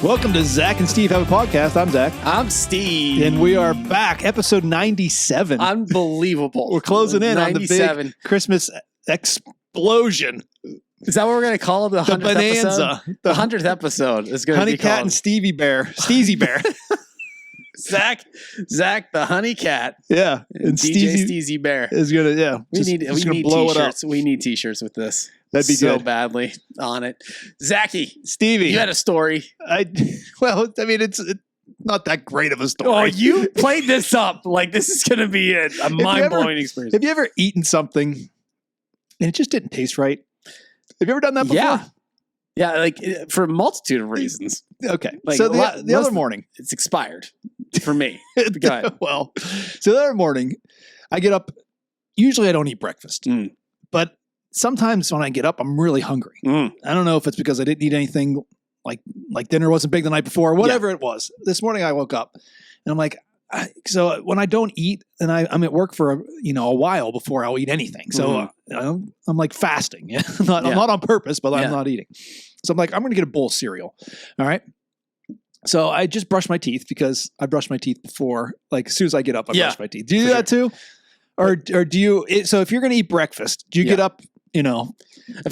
Welcome to Zach and Steve Have a Podcast. I'm Zach. I'm Steve. And we are back, episode 97. Unbelievable. We're closing in 97. on the big Christmas explosion. Is that what we're going to call it? The 100th bonanza. episode? The 100th episode is going to Honey be Cat called and Stevie Bear. Steezy Bear. Zach the Honey Cat. Yeah. And DJ Steezy Bear. Is going to, yeah. We need blow t-shirts. We need t-shirts with this. That'd be so good. badly on it. Zachy. Stevie. You had a story. It's not that great of a story. Oh, you played this up like this is going to be a mind-blowing experience. Have you ever eaten something and it just didn't taste right? Have you ever done that before? Yeah. Yeah, like for a multitude of reasons. Okay. Like so the other morning. It's expired for me. Go ahead. Well, so the other morning, I get up. Usually I don't eat breakfast. But sometimes when I get up, I'm really hungry. I don't know if it's because I didn't eat anything like dinner wasn't big the night before or whatever it was. This morning I woke up and I'm like, so when I don't eat and I'm at work for a while before I'll eat anything. So I'm like fasting. I'm not on purpose, but I'm not eating. So I'm like, I'm going to get a bowl of cereal. All right. So I just brushed my teeth because I brushed my teeth before, like as soon as I get up, I brush my teeth. Do you do that too? Or do you, so if you're going to eat breakfast, do you get up, if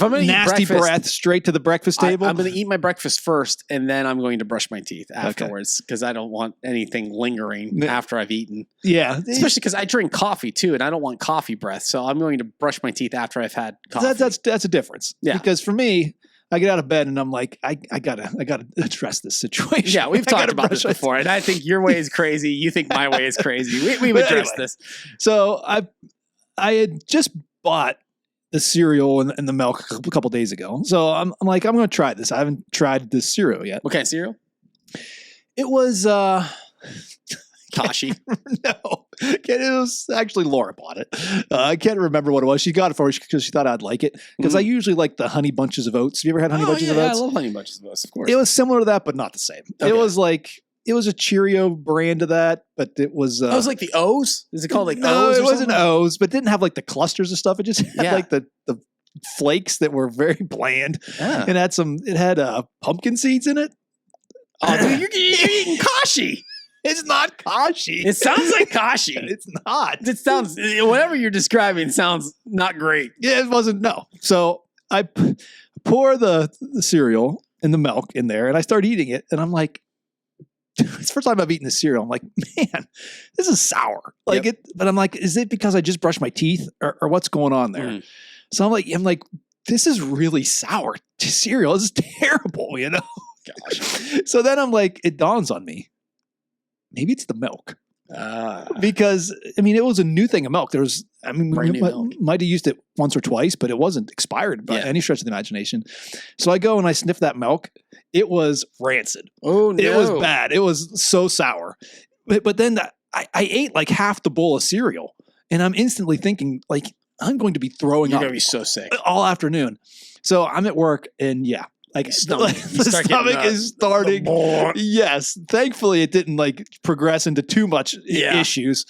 I'm going to nasty eat breakfast, breath straight to the breakfast table? I'm going to eat my breakfast first, and then I'm going to brush my teeth afterwards because I don't want anything lingering after I've eaten. Yeah. Especially because I drink coffee too, and I don't want coffee breath. So I'm going to brush my teeth after I've had coffee. That's a difference. Yeah. Because for me, I get out of bed and I'm like, I gotta address this situation. Yeah, we've talked about this before, and I think your way is crazy. You think my way is crazy. We've addressed this. So I had just bought the cereal and the milk a couple days ago. So I'm like, I'm going to try this. I haven't tried this cereal yet. What kind of cereal? It was Kashi. No, it was actually Laura bought it. I can't remember what it was. She got it for me because she thought I'd like it. Because I usually like the honey bunches of oats. Have you ever had honey bunches of oats? Yeah, I love honey bunches of oats. Of course, it was similar to that, but not the same. Okay. It was a Cheerio brand of that, but it was. It was like the O's. Is it called like no, O's? It wasn't O's, but didn't have like the clusters of stuff. It just had like the flakes that were very bland, and it had pumpkin seeds in it. Oh, dude, you're eating Kashi. It's not Kashi. It sounds like Kashi. It's not. It sounds, whatever you're describing sounds not great. Yeah, it wasn't. No. So I pour the cereal and the milk in there and I start eating it. And I'm like, it's the first time I've eaten this cereal. I'm like, man, this is sour. But I'm like, is it because I just brushed my teeth or what's going on there? So I'm like, this is really sour cereal. This is terrible, Gosh. So then I'm like, it dawns on me. Maybe it's the milk. Because, it was a new thing of milk. There was, might have used it once or twice, but it wasn't expired by any stretch of the imagination. So I go and I sniff that milk. It was rancid. Oh, no. It was bad. It was so sour. But then I ate like half the bowl of cereal. And I'm instantly thinking, like, I'm going to be throwing up. You're going to be so sick. All afternoon. So I'm at work and the stomach is starting. Yes. Thankfully, it didn't progress into too much issues.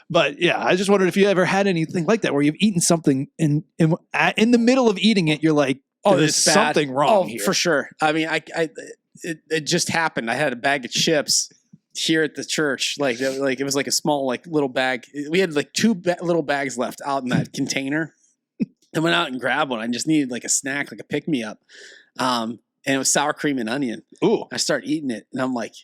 But I just wondered if you ever had anything like that where you've eaten something in the middle of eating it, you're like, oh, there's something wrong here. For sure. It just happened. I had a bag of chips here at the church. It was like a small little bag. We had two little bags left out in that container. I went out and grabbed one. I just needed a snack, a pick-me-up. And it was sour cream and onion. Ooh. I started eating it, and I'm like,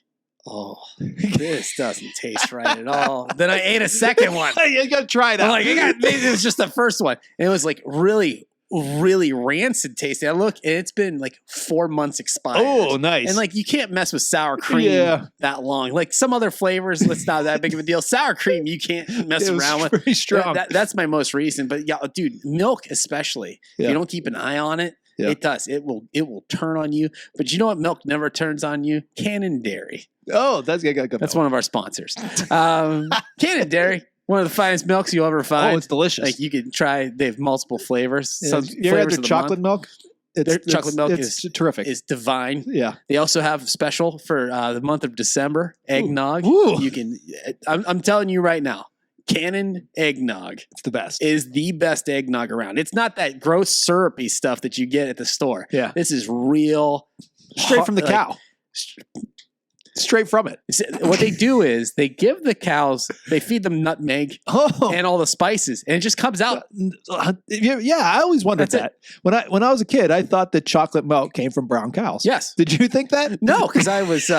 oh, this doesn't taste right at all. Then I ate a second one. You got to try it out. It was just the first one. And it was really, really rancid tasting. I look, and it's been 4 months expired. Oh, nice. And you can't mess with sour cream that long. Some other flavors, it's not that big of a deal. Sour cream, you can't mess around with. Pretty strong. That's my most recent. But dude, milk especially. If you don't keep an eye on it, it does. It will turn on you. But you know what milk never turns on you? Cannon Dairy. Oh, that's good. That's one of our sponsors. Cannon Dairy. One of the finest milks you'll ever find. Oh, it's delicious. You can try. They have multiple flavors. Yeah. You ever had their chocolate milk? Their chocolate milk is terrific. It's divine. Yeah. They also have a special for the month of December. Eggnog. Ooh. You can. I'm telling you right now. Cannon eggnog. It's the best. Is the best eggnog around. It's not that gross syrupy stuff that you get at the store. Yeah. This is real. Straight from the cow. Straight from it. What they do is they give the cows, they feed them nutmeg and all the spices, and it just comes out. Yeah, I always wondered that. When I was a kid, I thought that chocolate milk came from brown cows. Yes. Did you think that? No, because I was,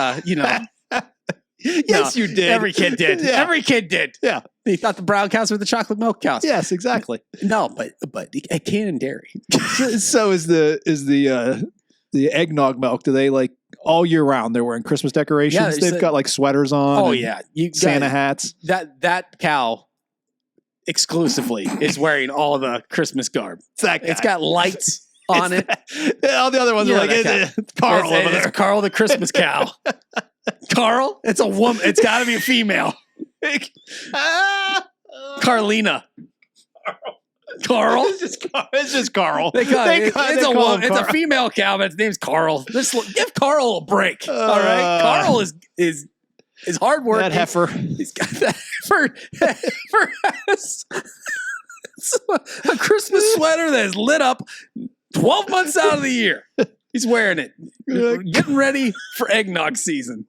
Yes, you did. Every kid did. Yeah. Every kid did. Yeah. They thought the brown cows were the chocolate milk cows. Yes, exactly. No, but a can and dairy. So is the eggnog milk? Do they like all year round? They're wearing Christmas decorations. Yeah, They've got like sweaters on. Oh yeah, Santa hats. That cow exclusively is wearing all the Christmas garb. It's got lights on it. All the other ones are like it's Carl over there. It's Carl the Christmas cow. Carl? It's a woman. It's got to be a female. Carlina. Carl? It's just Carl. It's a female cow, but its name's Carl. Just give Carl a break. All right? Carl is hard work. That heifer. He's got that heifer has a Christmas sweater that is lit up 12 months out of the year. He's wearing it. Getting ready for eggnog season.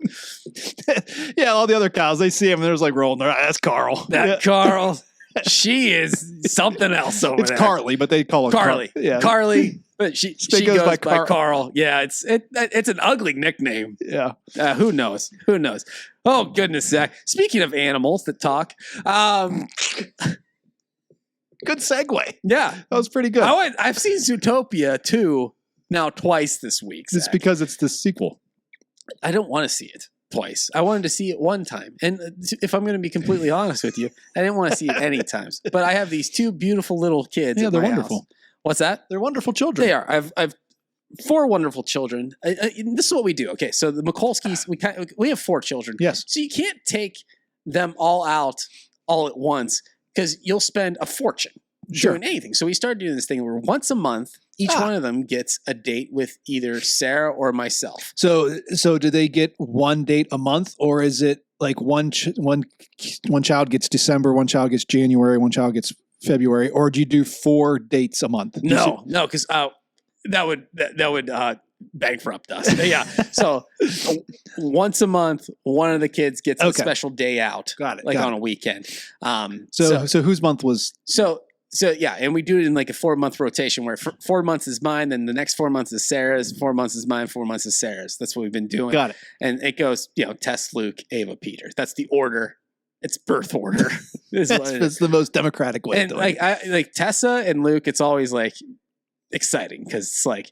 Yeah, all the other cows, they see him and they're just like rolling their eyes. That's Carl. Carl. She is something else over there. It's Carly, but they call her Carly. Yeah. Carly, but she goes by Carl. Yeah, it's an ugly nickname. Yeah. Who knows? Oh, goodness, Zach. Speaking of animals that talk, good segue. Yeah. That was pretty good. I've seen Zootopia 2 now twice this week, Zach. It's because it's the sequel. I don't want to see it twice. I wanted to see it one time. And if I'm going to be completely honest with you, I didn't want to see it any times. But I have these two beautiful little kids. Yeah, they're wonderful. House. What's that? They're wonderful children. They are. I've 4 wonderful children. This is what we do. Okay, so the Mikulskis, we have 4 children. Yes. So you can't take them all out all at once because you'll spend a fortune doing anything. So we started doing this thing where once a month, each one of them gets a date with either Sarah or myself. So do they get one date a month, or is it like one child gets December, one child gets January, one child gets February, or do you do 4 dates a month? No, because that would bankrupt us. Yeah. So once a month, one of the kids gets a special day out. Got it. Like on a weekend. So whose month was? So yeah, and we do it in like a 4-month rotation where 4 months is mine, then the next 4 months is Sarah's, 4 months is mine, 4 months is Sarah's. That's what we've been doing. Got it. And it goes, Tess, Luke, Ava, Peter. That's the order. It's birth order. That's the most democratic way. And like Tessa and Luke, it's always like exciting because it's like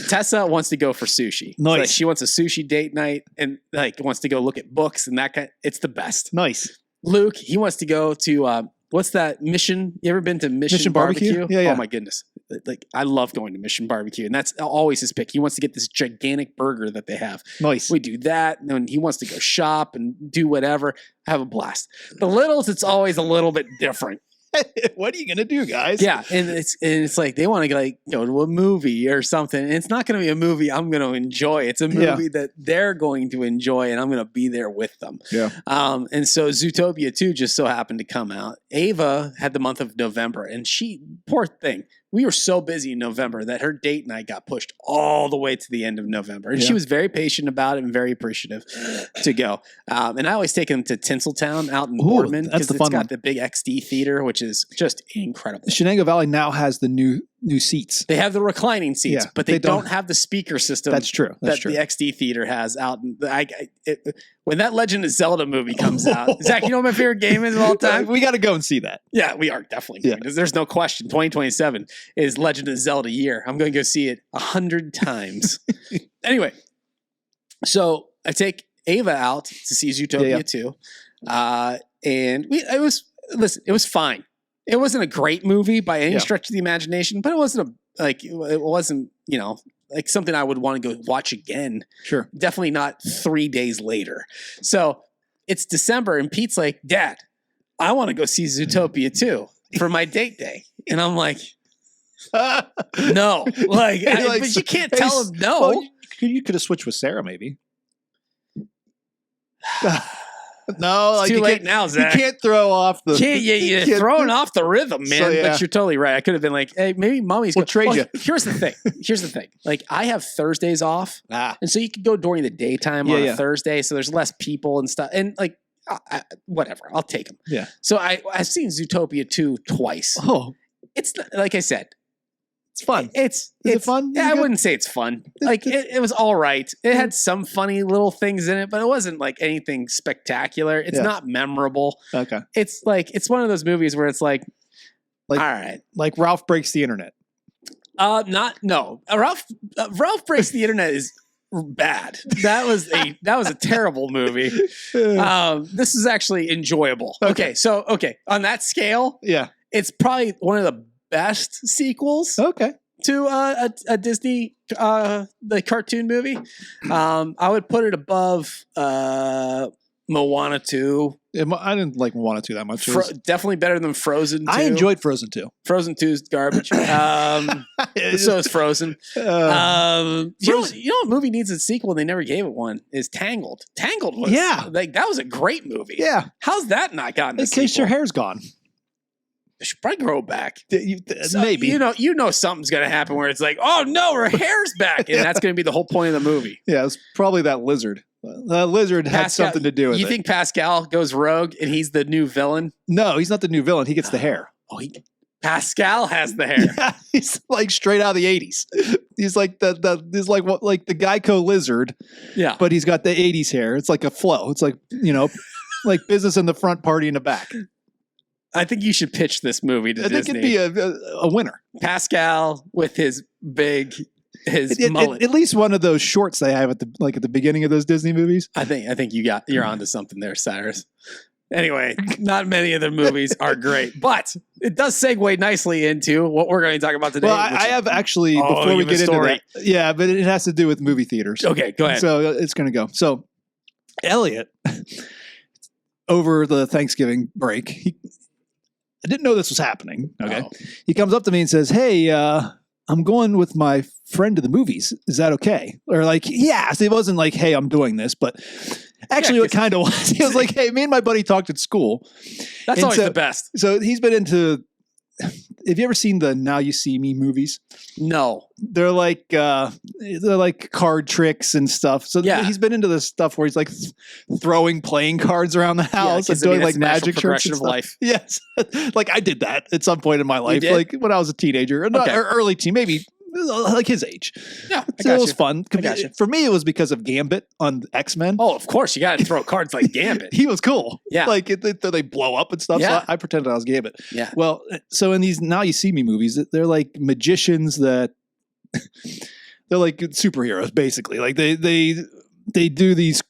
Tessa wants to go for sushi. Nice. Like she wants a sushi date night and like wants to go look at books and that kind. It's the best. Nice. Luke, he wants to go to what's that Mission? You ever been to Mission Barbecue? Yeah. Oh my goodness. Like I love going to Mission Barbecue, and that's always his pick. He wants to get this gigantic burger that they have. Nice. We do that, and then he wants to go shop and do whatever. Have a blast. The littles, it's always a little bit different. What are you gonna do, guys? Yeah, and it's like they want to like go to a movie or something. And it's not going to be a movie I'm going to enjoy. It's a movie that they're going to enjoy, and I'm going to be there with them. Yeah. And so Zootopia 2 just so happened to come out. Ava had the month of November, and she, poor thing, we were so busy in November that her date night got pushed all the way to the end of November. And she was very patient about it and very appreciative to go. And I always take them to Tinseltown out in Boardman because it's got the big XD theater, which is just incredible. Shenango Valley now has the new seats. They have the reclining seats, but they don't have the speaker system. That's true. The XD theater has out. When that Legend of Zelda movie comes out, Zach, you know what my favorite game is of all time? We got to go and see that. Yeah, we are definitely going. There's no question. 2027 is Legend of Zelda year. I'm going to go see it 100 times. Anyway, so I take Ava out to see Zootopia 2. And it was fine. It wasn't a great movie by any stretch of the imagination, but it wasn't like something I would want to go watch again. Sure. Definitely not 3 days later. So it's December and Pete's like, Dad, I want to go see Zootopia 2 for my date day. And I'm like, no, but you can't tell him no. Well, you could have switched with Sarah maybe. No, It's like too you late can't, now, Zach. you can't throw off the. You're can't- throwing off the rhythm, man. So, yeah. But you're totally right. I could have been like, hey, maybe mommy's We'll going trade you. Here's the thing. Here's the thing. Like, I have Thursdays off. Ah, And so you could go during the daytime Yeah, on yeah. a Thursday. So there's less people and stuff. And like, whatever. I'll take them. Yeah. So I've seen Zootopia 2 twice. oh, It's not, like I said, it's fun. It's it fun? Yeah, Is it I good? wouldn't say it's fun. Like it was all right. It had some funny little things in it, but it wasn't like anything spectacular. It's Yeah. not memorable. Okay. It's like it's one of those movies where it's like all right. Like Ralph Breaks the Internet. Ralph Breaks the Internet is bad. That was a terrible movie. This is actually enjoyable. Okay, so on that scale, Yeah. it's probably one of the best sequels Okay. to a Disney the cartoon movie. I would put it above Moana 2. I didn't like Moana 2 that much. Definitely better than Frozen 2. I enjoyed Frozen 2. Frozen 2 is garbage. So is Frozen. You know what movie needs a sequel and they never gave it one is Tangled. Tangled was like that was a great movie. Yeah. How's that not gotten a In case sequel? your hair's gone. It should probably grow back. So, Maybe. You know something's gonna happen where it's like, oh no, her hair's back, and that's gonna be the whole point of the movie. Yeah, it's probably that lizard. That lizard had Pascal- something to do with it. You think Pascal goes rogue and he's the new villain? No, he's not the new villain. He gets the hair. Oh, Pascal has the hair. Yeah, he's like straight out of the 80s. He's like he's like what like the Geico lizard, Yeah. but he's got the 80s hair. It's like a flow. It's like, like business in the front, party in the back. I think you should pitch this movie to I think Disney. it'd be a winner. Pascal with his mullet. At least one of those shorts they have at the beginning of those Disney movies. I think you're onto something there, Cyrus. Anyway, not many of the movies are great, but it does segue nicely into what we're going to talk about today. Well, I have actually before you we have a get into story. that. Yeah, but it has to do with movie theaters. Okay, go ahead. So it's going to go. So Elliot, over the Thanksgiving break, I didn't know this was happening. Okay. Oh. He comes up to me and says, "Hey, I'm going with my friend to the movies. Is that okay?" Or like, yeah. So it wasn't like, "Hey, I'm doing this," but actually it kind of was. He was like, "Hey, me and my buddy talked at school." That's And always so- the best. So he's been into, have you ever seen the Now You See Me movies? No. They're like card tricks and stuff. So Yeah. he's been into this stuff where he's like throwing playing cards around the house and doing like magic tricks and of stuff. life. Yes. Like I did that at some point in my life, did? like when I was a teenager or, not, Okay. or early teen, maybe like his age. Yeah, I So got it was you. fun. I got you. For me, it was because of Gambit on X-Men. Oh, of course, you got to throw cards like Gambit. He was cool. Yeah. Like they blow up and stuff. Yeah. So I pretended I was Gambit. Yeah. Well, so in these Now You See Me movies, they're like magicians that they're like superheroes, basically. Like they do these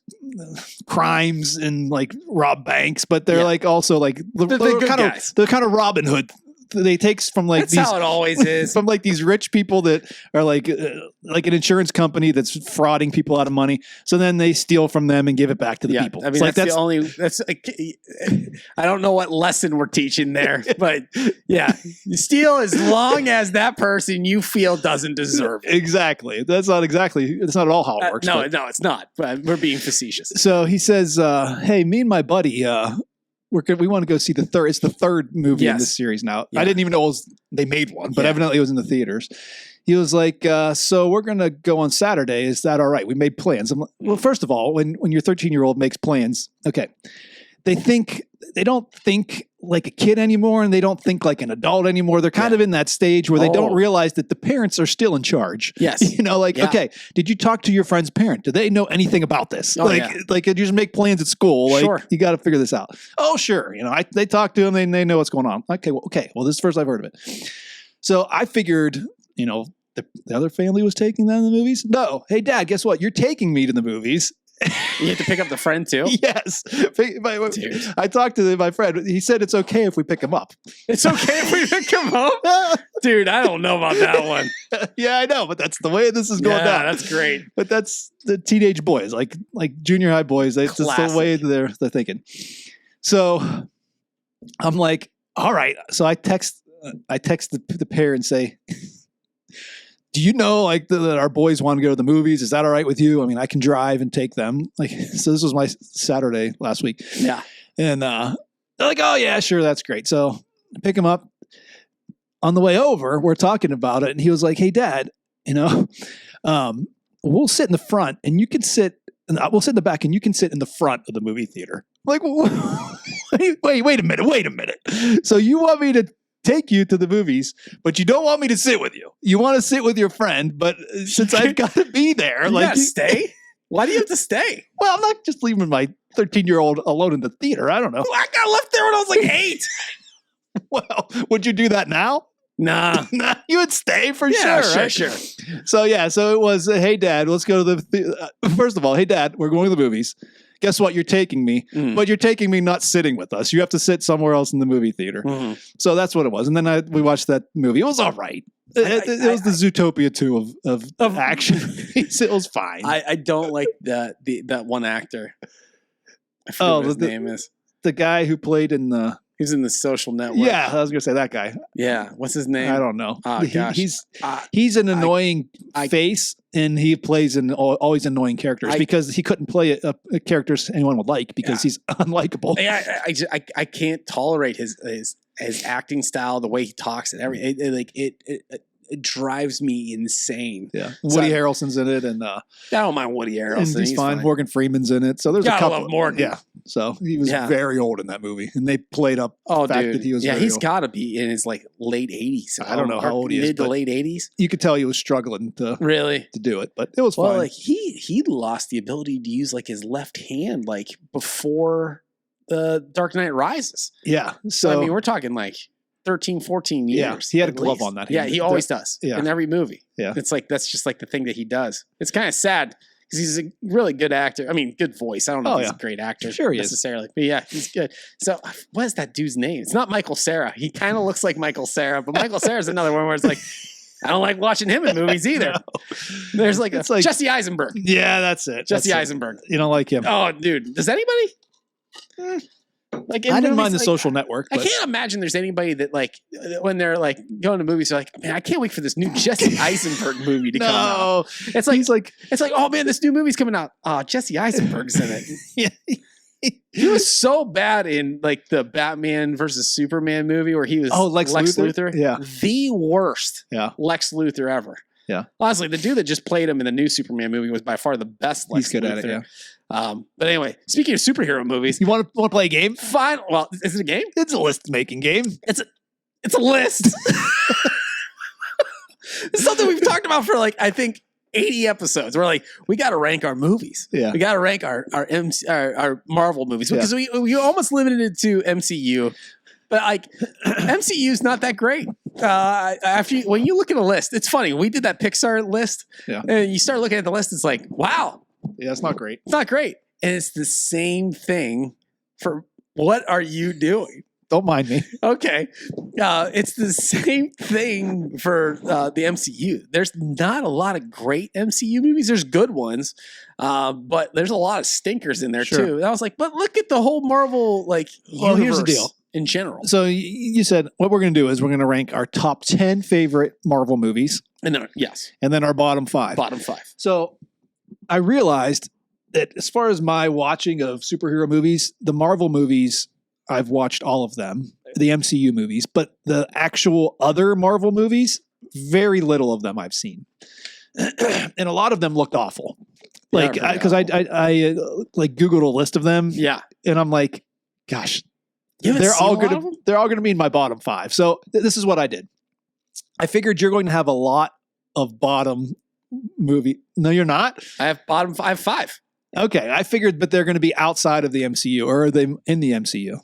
crimes and like rob banks, but they're Yeah. like also like They're good guys. they're kind of Robin Hood. They take from like That's these how it always is. from like these rich people that are like an insurance company that's frauding people out of money. So then they steal from them and give it back to the people. I mean, It's like that's the only. That's. I don't know what lesson we're teaching there, but yeah, you steal as long as that person you feel doesn't deserve it. exactly. That's not at all how it works. No, but- no, it's not. But we're being facetious. So he says, "Hey, me and my buddy, we want to go see the third. It's the third movie in Yes. this series now. Yeah. I didn't even know they made one, but Yeah. evidently it was in the theaters." He was like, "So we're gonna go on Saturday. Is that all right?" We made plans. I'm like, well, first of all, when your 13-year-old makes plans, okay, they don't think like a kid anymore, and they don't think like an adult anymore. They're kind of in that stage where they don't Oh. realize that the parents are still in charge. Yes. Like, Yeah. okay, did you talk to your friend's parent? Do they know anything about this? Oh, yeah. Like, you just make plans at school. Like, Sure. you got to figure this out. Oh, sure. They talk to them. They know what's going on. Okay. Well, this is the first I've heard of it. So I figured, the other family was taking them to the movies. No. Hey, Dad, guess what? You're taking me to the movies. You have to pick up the friend too. Yes. Dude. I talked to my friend. He said it's okay if we pick him up. It's okay if we pick him up, dude. I don't know about that one. Yeah, I know, but that's the way this is going Yeah, down. that's great. But that's the teenage boys, like junior high boys. That's just the Classic. way they're thinking. So I'm like, all right. So I text the pair and say, do you know like that our boys want to go to the movies? Is that all right with you? I mean, I can drive and take them. Like, so this was my Saturday last week. Yeah. And they're like, oh yeah, sure. That's great. So I pick him up. On the way over, we're talking about it. And he was like, hey dad, we'll sit in the front and you can sit, and we'll sit in the back and you can sit in the front of the movie theater. I'm like, wait a minute. So you want me to take you to the movies, but you don't want me to sit with you. You want to sit with your friend, but since I've got to be there, like, stay. Why do you have to stay? Well, I'm not just leaving my 13-year-old alone in the theater. I don't know. I got left there when I was like 8. Well, would you do that now? Nah, you would stay for sure. Right? Sure. So it was, hey dad, let's go to the first of all, hey dad, we're going to the movies. Guess what? You're taking me, but you're taking me not sitting with us. You have to sit somewhere else in the movie theater. Mm-hmm. So that's what it was. And then we watched that movie. It was all right. It was the Zootopia 2 of action movies. It was fine. I don't like that one actor. I forget what his name is. The guy who played in the... He's in The Social Network. Yeah, I was going to say that guy. Yeah. What's his name? I don't know. Oh, gosh. He's an annoying face, and he plays always annoying characters because he couldn't play a characters anyone would like because he's unlikable. I can't tolerate his acting style, the way he talks, and everything. It drives me insane. Yeah, Woody Harrelson's in it, and I don't mind Woody Harrelson. He's fine. Morgan Freeman's in it, so there's a couple. Morgan. Yeah, so he was very old in that movie, and they played up the fact that he was. Yeah, he's got to be in his like late 80s. I don't know how old he is. Mid to late 80s. You could tell he was struggling to do it, but it was fine. Like he lost the ability to use like his left hand like before the Dark Knight Rises. Yeah, so I mean, we're talking like 13, 14 years. Yeah, he had a glove on that. Yeah, he always does in every movie. Yeah. It's like, that's just like the thing that he does. It's kind of sad because he's a really good actor. I mean, good voice. I don't know if he's a great actor necessarily. But yeah, he's good. So what is that dude's name? It's not Michael Cera. He kind of looks like Michael Cera, but Michael Cera's another one where it's like, I don't like watching him in movies either. No. There's like Jesse Eisenberg. Yeah, that's it. Jesse Eisenberg. You don't like him. Oh, dude. Does anybody? Like I didn't mind The Social Network. I can't imagine there's anybody that like when they're like going to movies, they're like, man, I can't wait for this new Jesse Eisenberg movie to come out. It's like oh man, this new movie's coming out. Oh, Jesse Eisenberg's in it. Yeah. He was so bad in like the Batman versus Superman movie where he was Lex Luthor. Yeah, the worst. Lex Luthor ever. Yeah, honestly, the dude that just played him in the new Superman movie was by far the best. He's good at it. Yeah. But anyway, speaking of superhero movies, you want to play a game? Fine. Well, is it a game? It's a list-making game. It's a list. It's something we've talked about for like I think 80 episodes. We're like, we got to rank our movies. Yeah, we got to rank our Marvel movies because we almost limited it to MCU. But like MCU is not that great. When you look at a list, it's funny. We did that Pixar list, and you start looking at the list. It's like, wow, yeah, it's not great. It's not great, and it's the same thing for what are you doing? Don't mind me. Okay, it's the same thing for the MCU. There's not a lot of great MCU movies. There's good ones, but there's a lot of stinkers in there too. And I was like, but look at the whole Marvel universe. Here's the deal. In general. So you said what we're going to do is we're going to rank our top 10 favorite Marvel movies. And then, yes. And then our bottom 5. Bottom 5. So I realized that as far as my watching of superhero movies, the Marvel movies, I've watched all of them, the MCU movies, but the actual other Marvel movies, very little of them I've seen. And a lot of them looked awful. Like, because I Googled a list of them. Yeah. And I'm like, gosh, they're all going to be in my bottom 5. So this is what I did. I figured you're going to have a lot of bottom movie. No, you're not. I have 5. Okay, I figured, but they're going to be outside of the MCU, or are they in the MCU?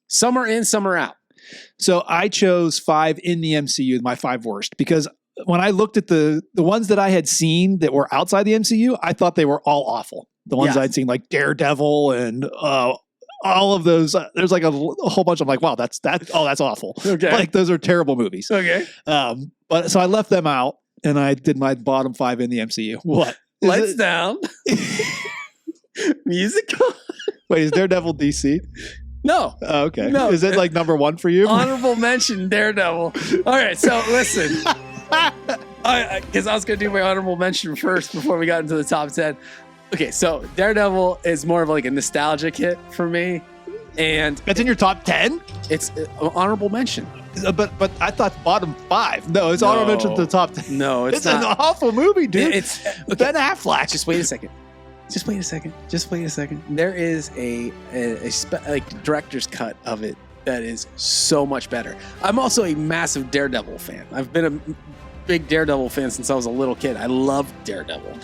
Some are in, some are out. So I chose 5 in the MCU, my 5 worst, because when I looked at the ones that I had seen that were outside the MCU, I thought they were all awful. The ones I'd seen, like Daredevil and all of those, there's like a whole bunch. I'm like, wow, that's awful. Okay. Like those are terrible movies. Okay. But so I left them out and I did my bottom 5 in the MCU. What? Lights down. Musical. Wait, is Daredevil DC? No. Oh, okay. No. Is it like number 1 for you? Honorable mention, Daredevil. All right. So listen, Because I was going to do my honorable mention first before we got into the top 10. Okay, so Daredevil is more of like a nostalgic hit for me. And That's in your top 10? it's an honorable mention. But I thought bottom 5. No, it's honorable mention to the top 10. No, it's an not. awful movie, dude. It's okay. Ben Affleck. Just wait a second. There is a director's cut of it that is so much better. I'm also a massive Daredevil fan. I've been a big Daredevil fan since I was a little kid. I love Daredevil.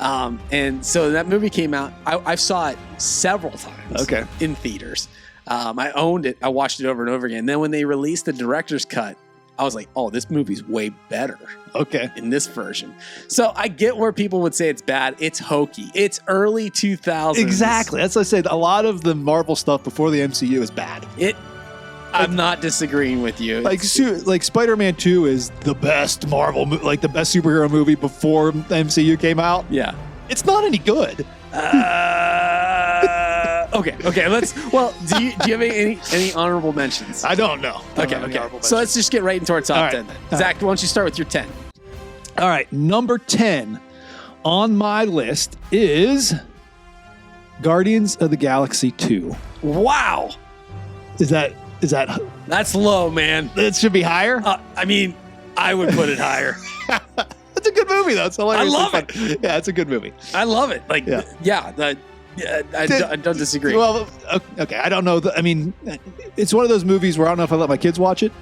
And so that movie came out. I saw it several times in theaters. I owned it. I watched it over and over again. Then when they released the director's cut, I was like, oh, this movie's way better in this version. So I get where people would say it's bad. It's hokey. It's early 2000s. Exactly. That's what I said. A lot of the Marvel stuff before the MCU is bad. I'm not disagreeing with you. Like Spider-Man 2 is the best Marvel, like the best superhero movie before the MCU came out. Yeah. It's not any good. Okay. Well, do you have any honorable mentions? I don't know. Okay. So let's just get right into our top 10 then. Zach, why don't you start with your 10? All right. Number 10 on my list is Guardians of the Galaxy 2. Wow. Is that That's low, man. it should be higher? I mean, I would put it higher. It's a good movie though. It's hilarious. I love it. Yeah, it's a good movie. I love it. Like, I don't disagree. Well, okay. I don't know. I mean, it's one of those movies where I don't know if I let my kids watch it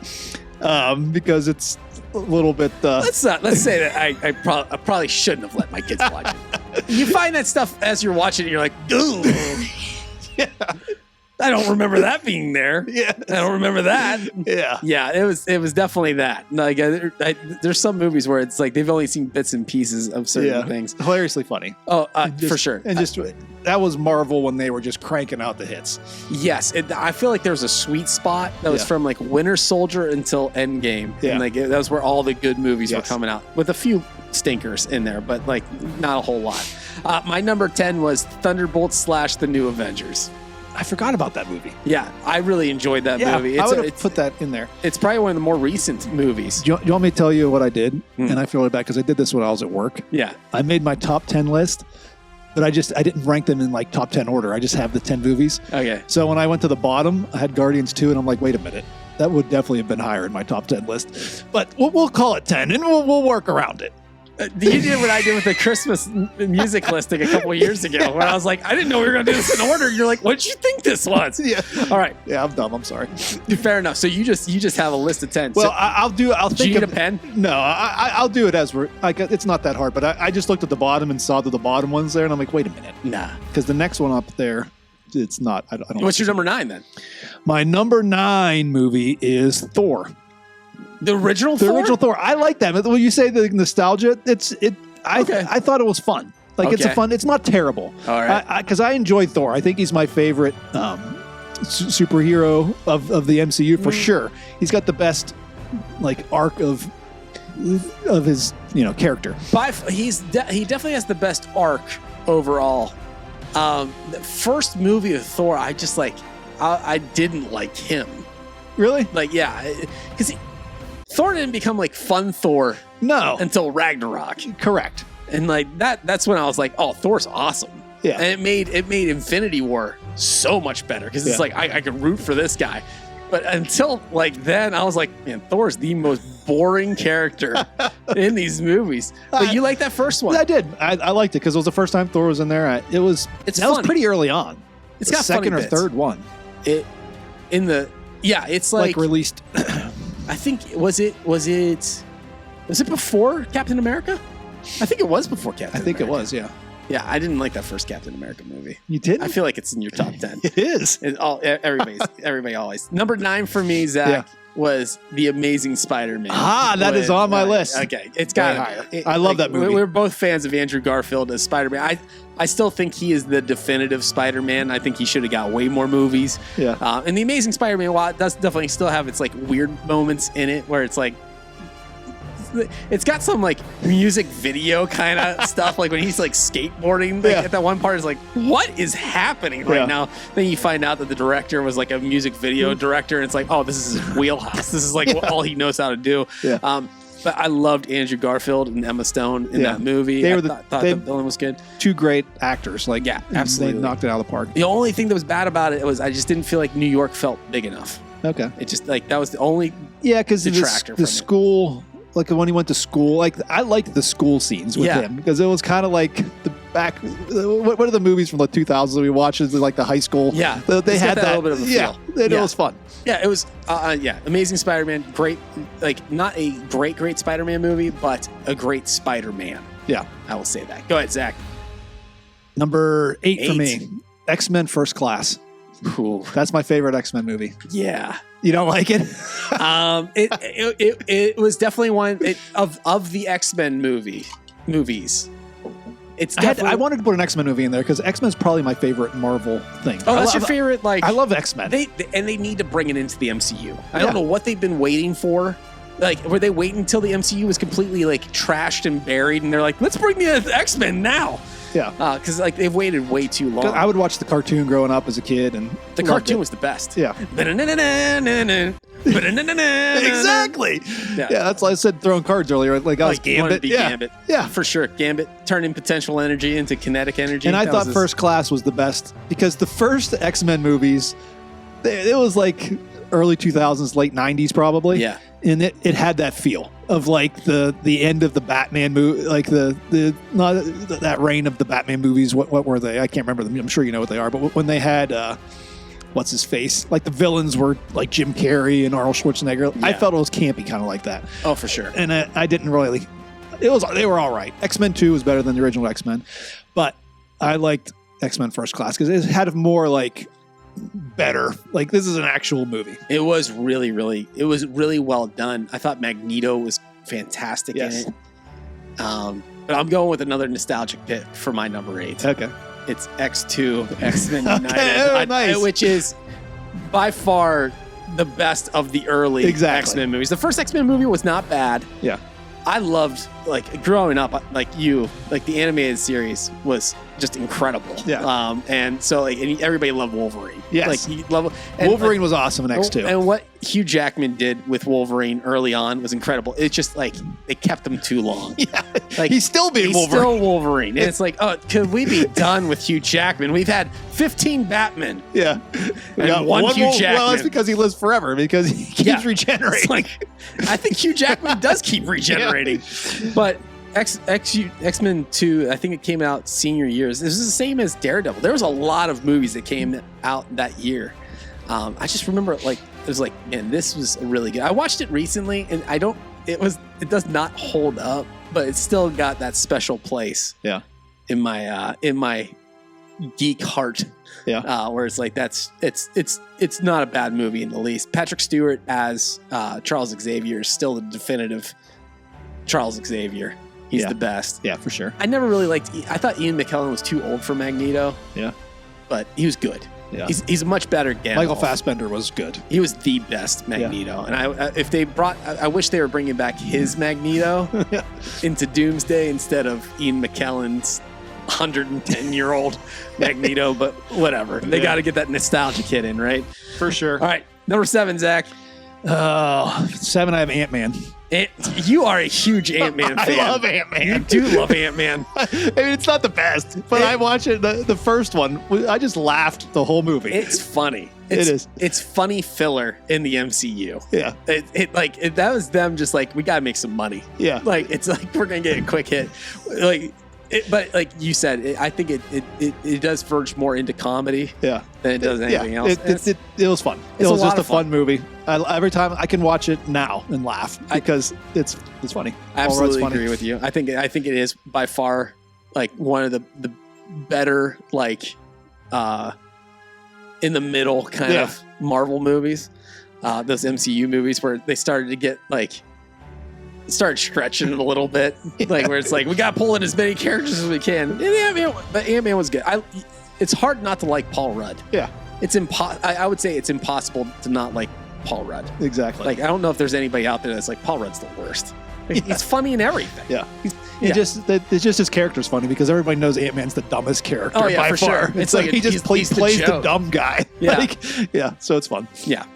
because it's a little bit. Let's say that I probably shouldn't have let my kids watch it. You find that stuff as you're watching it, you're like, dude. Yeah. I don't remember that being there. Yeah. I don't remember that. Yeah. Yeah, it was definitely that. Like, there's some movies where it's like they've only seen bits and pieces of certain things. Hilariously funny. Oh, for sure. And that was Marvel when they were just cranking out the hits. Yes, I feel like there was a sweet spot that was from like Winter Soldier until Endgame. Yeah. And like that was where all the good movies were coming out, with a few stinkers in there, but like not a whole lot. My number 10 was Thunderbolts / The New Avengers. I forgot about that movie. Yeah, I really enjoyed that movie. I would have put that in there. It's probably one of the more recent movies. Do you want me to tell you what I did? And I feel it back because I did this when I was at work. Yeah. I made my top 10 list, but I didn't rank them in like top 10 order. I just have the 10 movies. Okay. So when I went to the bottom, I had Guardians 2, and I'm like, wait a minute. That would definitely have been higher in my top 10 list. But we'll call it 10, and we'll work around it. You did what I did with the Christmas music listing a couple of years ago, where I was like, I didn't know we were going to do this in order. You're like, what did you think this was? Yeah. All right. Yeah, I'm dumb. I'm sorry. Fair enough. So you just have a list of 10. Well, so, I'll think do you need of a pen? No, I'll do it as we're like. It's not that hard, but I just looked at the bottom and saw that the bottom one's there, and I'm like, wait a minute. Nah. Because the next one up there, it's not. I don't. What's your number 9 then? My number 9 movie is Thor. The original Thor? The original Thor. I like that. When you say the nostalgia, I thought it was fun. Like it's not terrible. All right. Because I enjoyed Thor. I think he's my favorite superhero of the MCU for sure. He's got the best like arc of his character. He definitely has the best arc overall. The first movie of Thor, I just like I didn't like him. Really? Like because Thor didn't become like fun Thor. No. Until Ragnarok. Correct. And like that's when I was like, oh, Thor's awesome. Yeah. And it made Infinity War so much better because it's like I could root for this guy. But until like then, I was like, man, Thor's the most boring character in these movies. But you like that first one? I did. I liked it because it was the first time Thor was in there. That was pretty early on. It's got second or bits. Third one. It's like released. I think was it before Captain America? I think it was before Captain America. It was, yeah. Yeah, I didn't like that first Captain America movie. You didn't? I feel like it's in your top 10. It is. Everybody always. Number 9 for me, Zach, was The Amazing Spider-Man. That is on my list. Okay, it's got higher. I love that movie. We're both fans of Andrew Garfield as Spider-Man. I still think he is the definitive Spider-Man. I think he should have got way more movies. Yeah. And The Amazing Spider-Man, while it does definitely still have its like weird moments in it where it's like, it's got some like music video kind of stuff, like when he's like skateboarding at that one part. Is like, what is happening right now? Then you find out that the director was like a music video director, and it's like, oh, this is his wheelhouse. This is like all he knows how to do. But I loved Andrew Garfield and Emma Stone in that movie. They I were thought the villain was good. Two great actors. Like, Yeah, absolutely. They knocked it out of the park. The only thing that was bad about it was I just didn't feel like New York felt big enough. Okay. It just like that was the only because detractor the from it. school, like when he went to school, like I liked the school scenes with him because it was kind of like the back. What are the movies from the 2000s that we watched? Is like the high school. Yeah, they had that little bit of a feel. It was fun. Yeah, it was. Amazing Spider-Man. Great, like not a great Spider-Man movie, but a great Spider-Man. Yeah, I will say that. Go ahead, Zach. Number 8 for me. X-Men First Class. Cool. That's my favorite X-Men movie. Yeah. You don't like it? It was definitely one of the X-Men movies. It's I wanted to put an X-Men movie in there because X-Men is probably my favorite Marvel thing. Oh, that's your favorite? Like, I love X-Men. They need to bring it into the MCU. I don't know what they've been waiting for. Like, were they waiting until the MCU was completely like trashed and buried, and they're like, let's bring the X-Men now? Yeah, because like they've waited way too long. I would watch the cartoon growing up as a kid, and the cartoon was the best. Yeah. Exactly. Yeah, that's why I said throwing cards earlier. Like I was Gambit. Gambit. Yeah, for sure. Gambit turning potential energy into kinetic energy. And I thought First Class was the best because the first X-Men movies, it was like early 2000s, late 90s probably. Yeah. And it had that feel of like the end of the Batman movie, like that reign of the Batman movies. What were they? I can't remember them. I'm sure you know what they are. But when they had what's his face, like the villains were like Jim Carrey and Arnold Schwarzenegger. Yeah. I felt it was campy, kind of like that. Oh, for sure. And I didn't really. They were all right. X-Men 2 was better than the original X-Men, but I liked X-Men First Class because it had more like. Better, like this is an actual movie. It was really well done. I thought Magneto was fantastic in it. But I'm going with another nostalgic pick for my number 8. Okay, it's X2 X-Men United, which is by far the best of the early X-Men movies. The first X-Men movie was not bad. Yeah, I loved like growing up, like the animated series was just incredible. Yeah. And so and everybody loved Wolverine. Yes. Like Wolverine was awesome in X2. And what Hugh Jackman did with Wolverine early on was incredible. It's just like they kept him too long. Yeah. Like he's still being Wolverine. Still Wolverine. And it's like, oh, could we be done with Hugh Jackman? We've had 15 Batmen. Yeah. And one Hugh Jackman. Well, that's because he lives forever because he keeps regenerating. It's like, I think Hugh Jackman does keep regenerating. But X-Men 2, I think it came out senior years. This is the same as Daredevil. There was a lot of movies that came out that year. I just remember it was like, man, this was really good. I watched it recently and it does not hold up, but it's still got that special place. Yeah. In my geek heart. Yeah. Where it's like it's not a bad movie in the least. Patrick Stewart as Charles Xavier is still the definitive Charles Xavier. He's the best. Yeah, for sure. I never really I thought Ian McKellen was too old for Magneto. Yeah. But he was good. Yeah. He's a much better Gandalf. Michael Fassbender was good. He was the best Magneto. Yeah. And I wish they were bringing back his Magneto into Doomsday instead of Ian McKellen's 110-year-old Magneto, but whatever. They got to get that nostalgic hit in, right? For sure. All right. Number 7, Zach. 7, I have Ant-Man. You are a huge Ant-Man fan. I love Ant-Man. You do love Ant-Man. I mean, it's not the best, but I watch it. The first one, I just laughed the whole movie. It's funny. It is. It's funny filler in the MCU. Yeah. That was them just like, we got to make some money. Yeah. Like, it's like, we're going to get a quick hit. But like you said, I think it does verge more into comedy than it does anything else. It was fun. It was just a fun movie. Every time I can watch it now and laugh because it's funny. I absolutely agree with you. I think it is by far like one of the better in the middle kind of Marvel movies. Those MCU movies where they started to get started stretching it a little bit, where it's like we got to pull in as many characters as we can. But Ant-Man was good. It's hard not to like Paul Rudd. Yeah, it's I would say it's impossible to not like Paul Rudd. Exactly. Like I don't know if there's anybody out there that's like Paul Rudd's the worst. He's funny in everything. Yeah, it's just his character's funny because everybody knows Ant-Man's the dumbest character. Oh yeah, by for far. sure. It's like he just plays the dumb guy. Yeah, so it's fun. Yeah,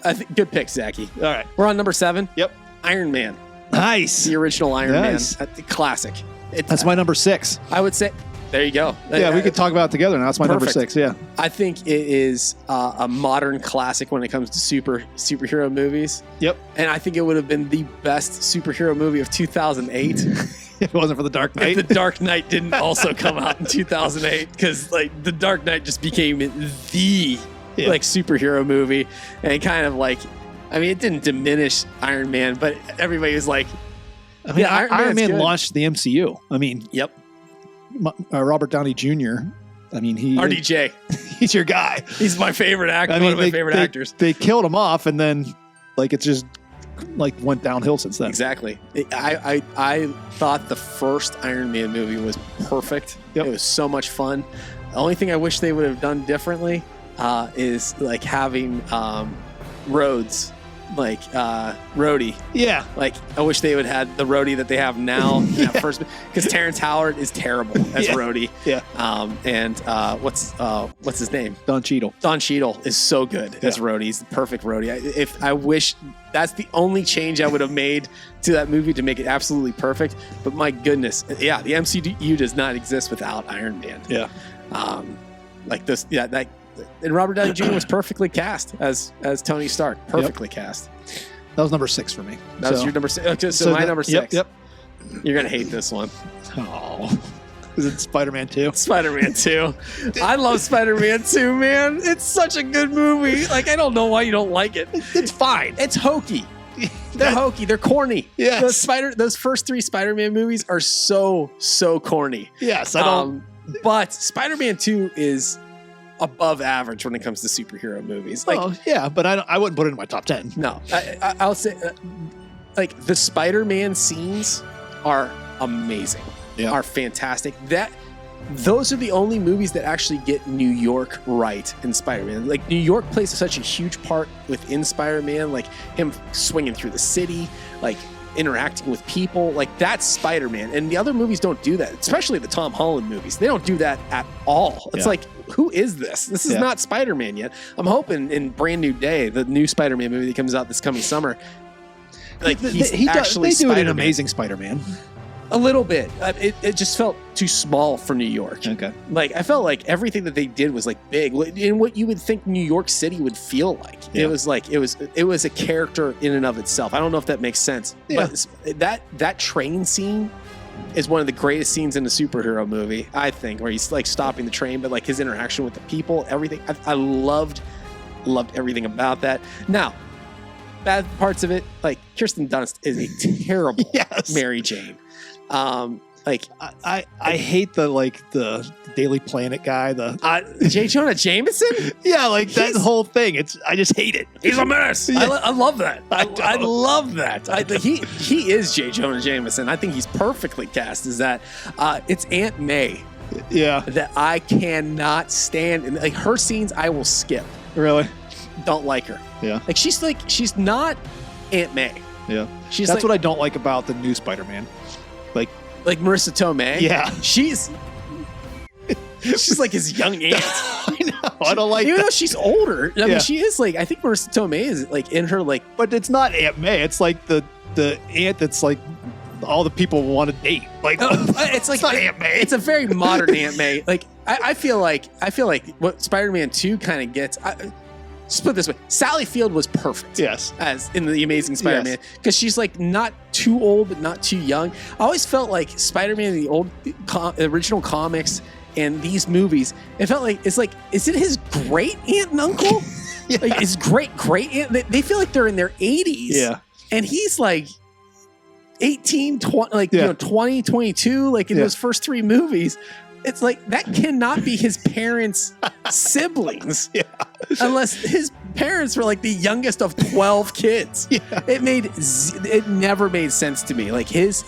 I think good pick, Zachy. All right, we're on number 7. Yep, Iron Man. Nice. The original Iron Nice. Man. Classic. That's my number 6. I would say, there you go. Yeah, we could talk about it together now. That's my number Perfect. 6, yeah. I think it is a modern classic when it comes to superhero movies. Yep. And I think it would have been the best superhero movie of 2008 If it wasn't for The Dark Knight. if The Dark Knight didn't also come out in 2008, because like The Dark Knight just became the like superhero movie, and kind of like, I mean, it didn't diminish Iron Man, but everybody was like, I mean, Iron Man good. launched the MCU. I mean, Yep. Robert Downey Jr. I mean, RDJ. he's your guy. He's my favorite actor. I mean, one of my favorite actors. They killed him off, and then like it just like went downhill since then. Exactly. I thought the first Iron Man movie was perfect. Yep. It was so much fun. The only thing I wish they would have done differently is like having Rhodes, like Rhodey. Yeah. Like, I wish they would have had the Rhodey that they have now. First, because Terrence Howard is terrible as Rhodey. Yeah. And what's his name? Don Cheadle. Don Cheadle is so good as Rhodey. He's the perfect Rhodey. I wish that's the only change I would have made to that movie to make it absolutely perfect. But my goodness, yeah, the MCU does not exist without Iron Man. Yeah. Like this, that. And Robert Downey Jr. was perfectly cast as Tony Stark. Perfectly cast. That was number 6 for me. That was your number 6. Okay, so my number 6. Yep. You're gonna hate this one. Oh. Is it Spider-Man 2? Spider-Man 2. I love Spider-Man 2, man. It's such a good movie. Like, I don't know why you don't like it. It's fine. It's hokey. They're hokey. They're corny. Yes. Those first 3 Spider-Man movies are so corny. Yes, I don't. But Spider-Man 2 is above average when it comes to superhero movies. Like, yeah, but I wouldn't put it in my top 10. no, I'll say, like, the Spider-Man scenes are amazing. Are fantastic. Those are the only movies that actually get New York right in Spider-Man. Like, New York plays such a huge part within Spider-Man, like him swinging through the city, like interacting with people. Like, that's Spider-Man. And the other movies don't do that, especially the Tom Holland movies. They don't do that at all. It's like, who is this? This is not Spider-Man yet. I'm hoping in Brand New Day, the new Spider-Man movie that comes out this coming summer, like, he's actually they do Spider-Man. an Amazing Spider-Man. A little bit. It just felt too small for New York. Okay. Like, I felt like everything that they did was like big, in what you would think New York City would feel like. Yeah. It was like it was a character in and of itself. I don't know if that makes sense. Yeah. But that train scene is one of the greatest scenes in a superhero movie, I think, where he's like stopping the train, but like his interaction with the people, everything. I loved everything about that. Now, bad parts of it, like Kirsten Dunst is a terrible Mary Jane. Like, I hate the Daily Planet guy. J. Jonah Jameson? Yeah, like that whole thing. I just hate it. He's a mess. Yeah. I love that. I don't. love that. He is J. Jonah Jameson. I think he's perfectly cast as that. It's Aunt May. Yeah. That I cannot stand. And like, her scenes, I will skip. Really? Don't like her. Yeah. Like, she's not Aunt May. Yeah. That's what I don't like about the new Spider-Man. Like Marissa Tomei. Yeah. She's like his young aunt. I know. I don't like Even that. though she's older. I mean, she is like, I think Marissa Tomei is like in her like. But it's not Aunt May. It's like the aunt that's like all the people want to date. Like, it's like not Aunt May. It's a very modern Aunt May. Like, I feel like what Spider-Man 2 kind of gets. Just put it this way: Sally Field was perfect. Yes, as in the Amazing Spider-Man, because she's like not too old but not too young. I always felt like Spider-Man in the old original comics and these movies, it felt like is it his great aunt and uncle? Like his great aunt. They feel like they're in their 80s. Yeah, and he's like 18, 20, like 20, 22, like in those first 3 movies. It's like, that cannot be his parents' siblings. Yeah. Unless his parents were like the youngest of 12 kids. Yeah. It never made sense to me. Like his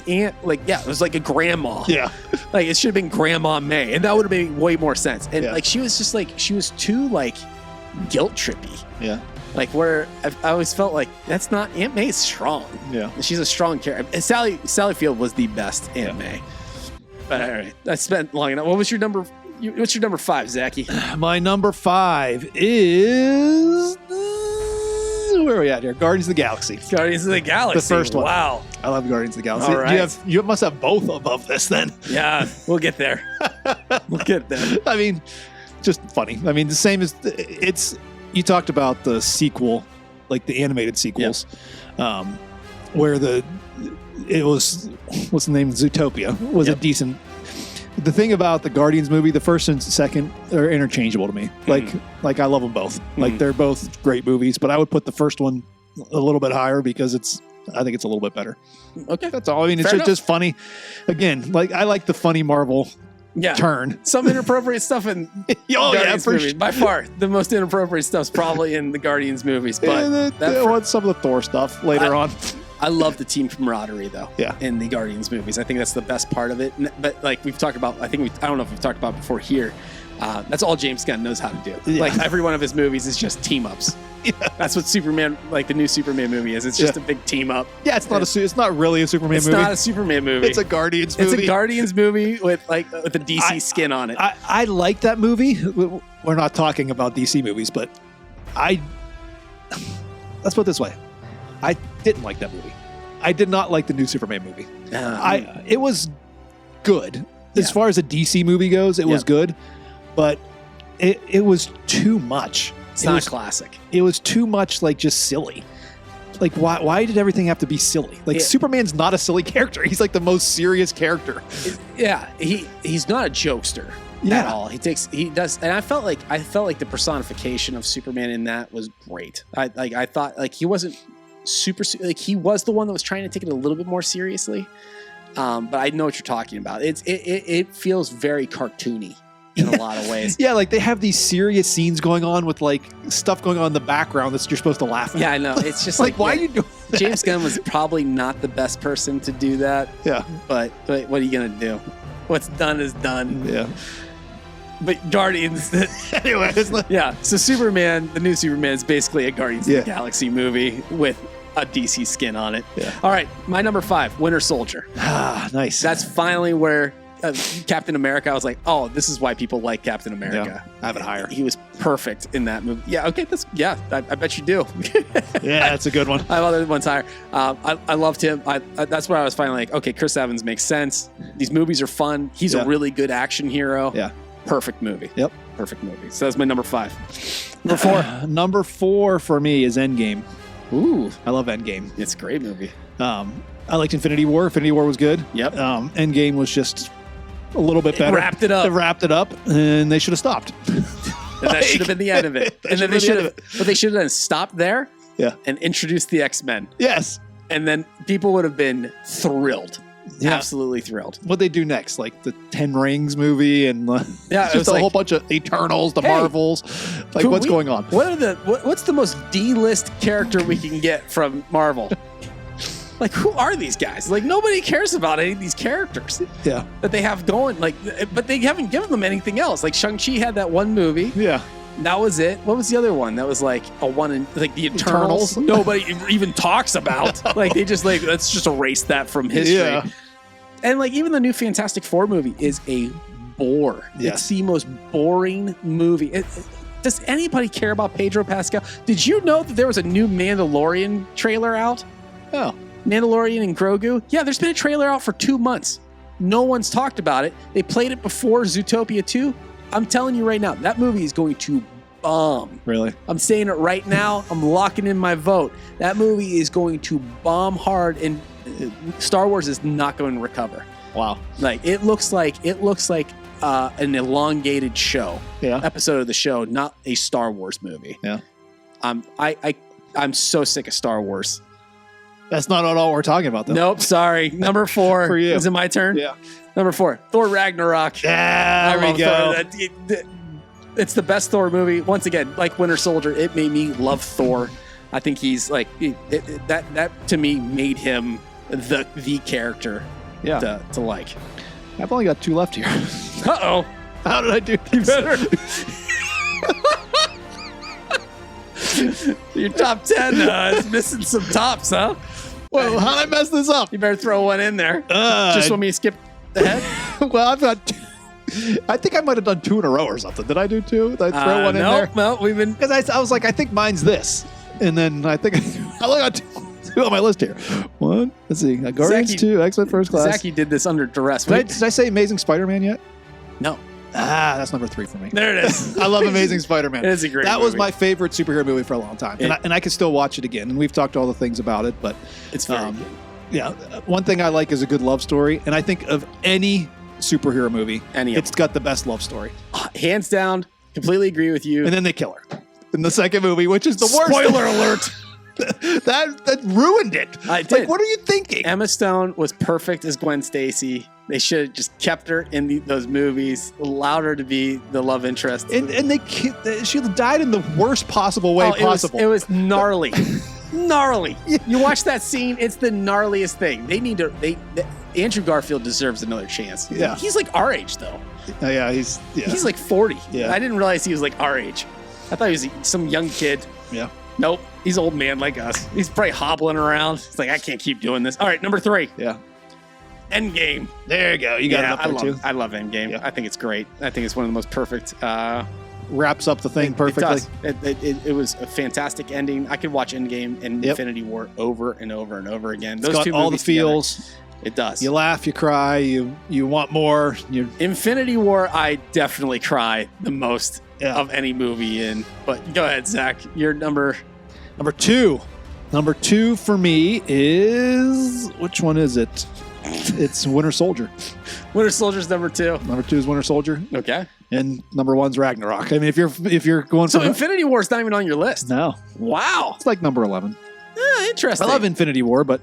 aunt, like, it was like a grandma. Yeah. Like, it should have been Grandma May. And that would have made way more sense. And like, she was just like, she was too like guilt trippy. Yeah. Like, where I always felt like that's not, Aunt May's strong. Yeah. She's a strong character. Sally Field was the best Aunt May. But all right, I spent long enough. What's your number 5, Zachy? My number 5 is Where are we at here? Guardians of the Galaxy. Guardians of the Galaxy. The first one. Wow. I love Guardians of the Galaxy. All right. You must have both above this then. Yeah, we'll get there. We'll get there. I mean, just funny. I mean, the same as you talked about the sequel, like the animated sequels, where it was, what's the name? Zootopia was a decent. The thing about the Guardians movie, the first and second are interchangeable to me. Like I love them both. Like they're both great movies, but I would put the first one a little bit higher because I think it's a little bit better. Okay. That's all. I mean, it's just funny. Again, like I like the funny Marvel turn. Some inappropriate stuff in Guardians movies. By far, the most inappropriate stuff's probably in the Guardians movies. But some of the Thor stuff later on. I love the team camaraderie though. Yeah. In the Guardians movies, I think that's the best part of it. But like we've talked about, I don't know if we've talked about before here. That's all James Gunn knows how to do. Yeah. Like every one of his movies is just team ups. Yeah. That's what Superman, like the new Superman movie is. It's just a big team up. Yeah, it's not really a Superman movie. It's not a Superman movie. It's a Guardians movie. It's a Guardians movie with a DC skin on it. I like that movie. We're not talking about DC movies, but let's put it this way. I didn't like that movie. I did not like the new Superman movie. It was good. As far as a DC movie goes, it was good, but it was too much. It's not classic. It was too much like just silly. Like why did everything have to be silly? Like Superman's not a silly character. He's like the most serious character. He's not a jokester at all. He does, and I felt like the personification of Superman in that was great. I thought like he wasn't super, like he was the one that was trying to take it a little bit more seriously. But I know what you're talking about. It feels very cartoony in a lot of ways. Yeah, like they have these serious scenes going on with like stuff going on in the background that you're supposed to laugh at. Yeah, I know. It's just like why are you doing that? James Gunn was probably not the best person to do that. Yeah. But what are you gonna do? What's done is done. Yeah. But Guardians. Anyway, So Superman, the new Superman, is basically a Guardians of the Galaxy movie with a DC skin on it. Yeah. All right, my number 5, Winter Soldier. Ah, nice. That's finally where Captain America. I was like, oh, this is why people like Captain America. Yeah, I have it higher. He was perfect in that movie. Yeah. Okay. I bet you do. Yeah, that's a good one. I have other ones higher. I loved him. That's where I was finally like, okay, Chris Evans makes sense. These movies are fun. He's a really good action hero. Yeah. Perfect movie. Yep. Perfect movie. So that's my number 5. Number 4. Number 4 for me is Endgame. Ooh, I love Endgame. It's a great movie. I liked Infinity War. Infinity War was good. Yep. Endgame was just a little bit better. It wrapped it up, and they should have stopped. And that should have been the end of it. And then they should have done stopped there. Yeah. And introduced the X-Men. Yes. And then people would have been thrilled. Yeah. Absolutely thrilled. What'd they do next? Like the 10 Rings movie and just a whole bunch of Eternals, the Marvels. Like what's going on? What's the most D-list character we can get from Marvel? Like, who are these guys? Like, nobody cares about any of these characters that they have going. Like, but they haven't given them anything else. Like, Shang-Chi had that one movie. Yeah. That was it. What was the other one? That was like a one in like the Eternals. Nobody even talks about. Like, they just like, let's just erase that from history. Yeah. And like, even the new Fantastic Four movie is a bore. Yes. It's the most boring movie. Does anybody care about Pedro Pascal? Did you know that there was a new Mandalorian trailer out? Oh. Mandalorian and Grogu? Yeah, there's been a trailer out for 2 months. No one's talked about it. They played it before Zootopia 2. I'm telling you right now, that movie is going to bomb. Really? I'm saying it right now. I'm locking in my vote. That movie is going to bomb hard, and Star Wars is not going to recover. Wow. Like it looks like an elongated show. Yeah. Episode of the show, not a Star Wars movie. Yeah. I'm so sick of Star Wars. That's not all we're talking about, though. Nope, sorry. Number 4. For you. Is it my turn? Yeah. Number 4, Thor Ragnarok. Yeah, there we go. It's the best Thor movie. Once again, like Winter Soldier, it made me love Thor. I think he's like that to me made him the character to like. I've only got 2 left here. Uh-oh. How did I do this? Your top 10 is missing some tops, huh? Well, how did I mess this up? You better throw one in there. Just want me to skip ahead? Well, I've got 2. I think I might have done 2 in a row or something. Did I do 2? Did I throw one in there? No, we've been... Because I was like, I think mine's this. And then I think I look at two on my list here. One, let's see, Guardians Zach, 2, X-Men First Class. Zach, you did this under duress. Did I say Amazing Spider-Man yet? No. That's number 3 for me. There it is. I love Amazing Spider-Man. It is a great That movie. was my favorite superhero movie for a long time. And I can still watch it again. And we've talked all the things about it, but it's very good. Yeah, one thing I like is a good love story. And I think of any superhero movie, it's got the best love story. Hands down, completely agree with you. And then they kill her in the second movie, which is the worst. Spoiler alert. that ruined it. I did. Like, what are you thinking? Emma Stone was perfect as Gwen Stacy. They should have just kept her in those movies, allowed her to be the love interest. And she died in the worst possible way possible. It was gnarly. Gnarly. You watch that scene, it's the gnarliest thing. Andrew Garfield deserves another chance. Yeah. He's like our age, though. He's like 40. Yeah. I didn't realize he was like our age. I thought he was some young kid. Yeah. Nope. He's old man like us. He's probably hobbling around. He's like, I can't keep doing this. All right, number 3. Yeah. Endgame. There you go. You got it up there too. I love Endgame. Yeah. I think it's great. I think it's one of the most perfect. Wraps up the thing perfectly. It was a fantastic ending. I could watch Endgame and Infinity War over and over and over again. Those two all the feels. Together, it does. You laugh, you cry, you want more. Infinity War, I definitely cry the most of any movie in. But go ahead, Zach. Your number 2. Number 2 for me is, which one is it? It's Winter Soldier. Winter Soldier's number 2. Number 2 is Winter Soldier. Okay. And number 1's Ragnarok. I mean, if you're going so Infinity War is not even on your list. No. Wow. It's like number 11. Interesting. I love Infinity War, but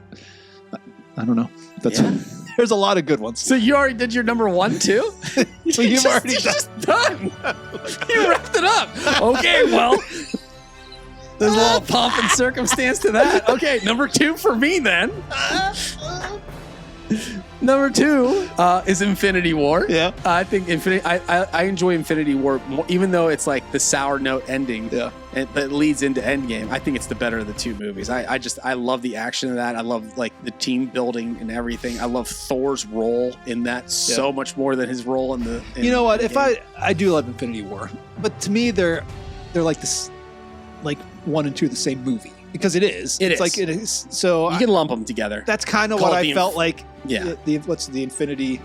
I don't know. There's a lot of good ones. So you already did your number 1 too? So you've already done. You wrapped it up. Okay, well, there's a little pomp and circumstance to that. Okay, number 2 for me then. Number 2 is Infinity War. Yeah, I think I enjoy Infinity War more, even though it's like the sour note ending. Yeah, that leads into Endgame. I think it's the better of the 2 movies. I love the action of that. I love like the team building and everything. I love Thor's role in that so much more than his role in the. You know what? If I do love Infinity War, but to me they're like this, like 1 and 2 the same movie. Because it is. It's like it is. So you can lump them together. That's kind of what I felt like. Yeah. What's the Infinity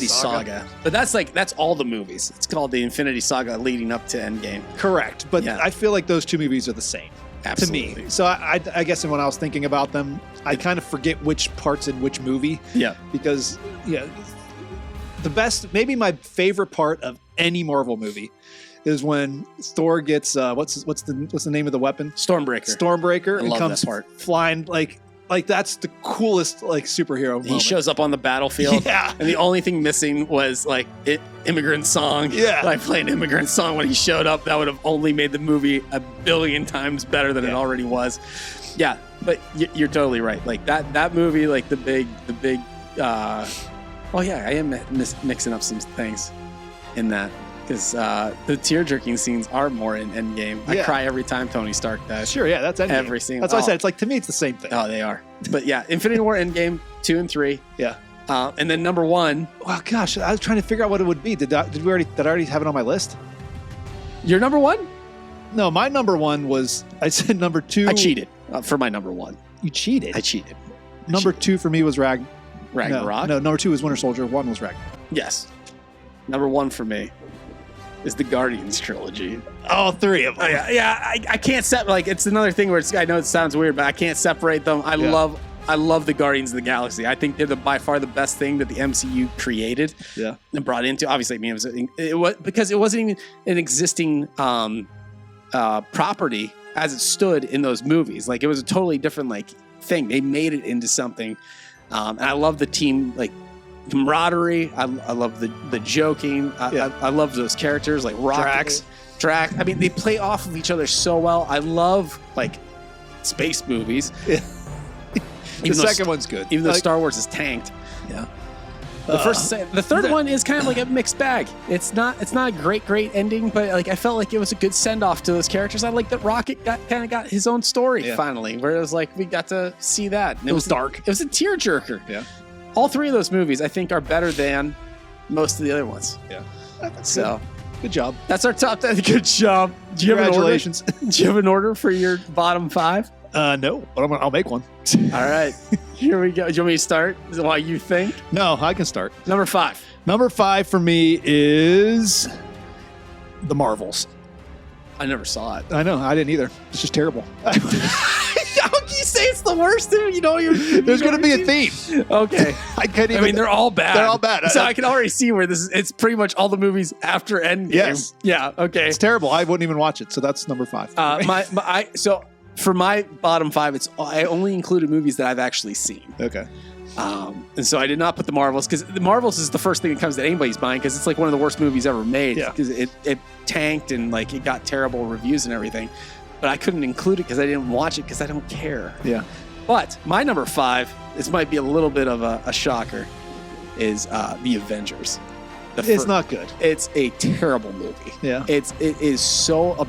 Saga? But that's all the movies. It's called the Infinity Saga leading up to Endgame. Correct. But I feel like those 2 movies are the same. Absolutely. To me. So I guess when I was thinking about them, I kind of forget which parts in which movie. Yeah. Because the best, maybe my favorite part of any Marvel movie is when Thor gets what's the name of the weapon? Stormbreaker. I love comes that part. Flying like that's the coolest like superhero moment. He shows up on the battlefield. Yeah. And the only thing missing was like Immigrant Song. Yeah. I played Immigrant Song when he showed up. That would have only made the movie a billion times better than it already was. Yeah, but you're totally right. Like that movie, like the big I am mixing up some things in that. Because the tear-jerking scenes are more in Endgame. I cry every time Tony Stark dies. Sure, yeah, that's Endgame. Every single. That's why I said it's like, to me it's the same thing. Oh, they are. But yeah, Infinity War, Endgame, 2 and 3. Yeah. And then number 1. Well, gosh, I was trying to figure out what it would be. Did I already have it on my list? Your number 1? No, my number 1 was, I said number 2. I cheated for my number 1. You cheated? I cheated. Number 2 for me was Ragnarok. No, number 2 was Winter Soldier. 1 was Ragnarok. Yes. Number 1 for me is the Guardians trilogy. All 3 of them. I can't separate. It's another thing where I know it sounds weird, but I can't separate them. I love the Guardians of the Galaxy. I think they're by far the best thing that the MCU created and brought into. Obviously, I mean, it was because it wasn't even an existing property as it stood in those movies. Like it was a totally different thing. They made it into something, and I love the team camaraderie. I love the joking. I love those characters like Drax. I mean, they play off of each other so well. I love space movies. Yeah. The second one's good. Even though Star Wars is tanked. Yeah. The third one is kind of like a mixed bag. It's not a great ending, but I felt like it was a good send off to those characters. I like that Rocket got his own story finally, where it was we got to see that. And it was dark. It was a tearjerker. Yeah. All 3 of those movies, I think, are better than most of the other ones. Yeah. So, Good job. That's our top 10. Good job. Do you have an order? Congratulations. Do you have an order for your bottom 5? No, but I'll make one. All right. Here we go. Do you want me to start while you think? No, I can start. Number 5. Number 5 for me is The Marvels. I never saw it. I know. I didn't either. It's just terrible. How can you say it's the worst? Dude? There's going to be a theme. Okay. I couldn't even. I mean, they're all bad. They're all bad. So I can already see where this is. It's pretty much all the movies after Endgame. Yes. Yeah. Okay. It's terrible. I wouldn't even watch it. So that's number 5. So for my bottom 5, I only included movies that I've actually seen. Okay. And so I did not put The Marvels because The Marvels is the first thing that comes to anybody's mind because it's like one of the worst movies ever made because it tanked and like it got terrible reviews and everything. But I couldn't include it because I didn't watch it because I don't care. Yeah. But my number 5, this might be a little bit of a shocker, is The Avengers. It's not good. It's a terrible movie. Yeah. It is so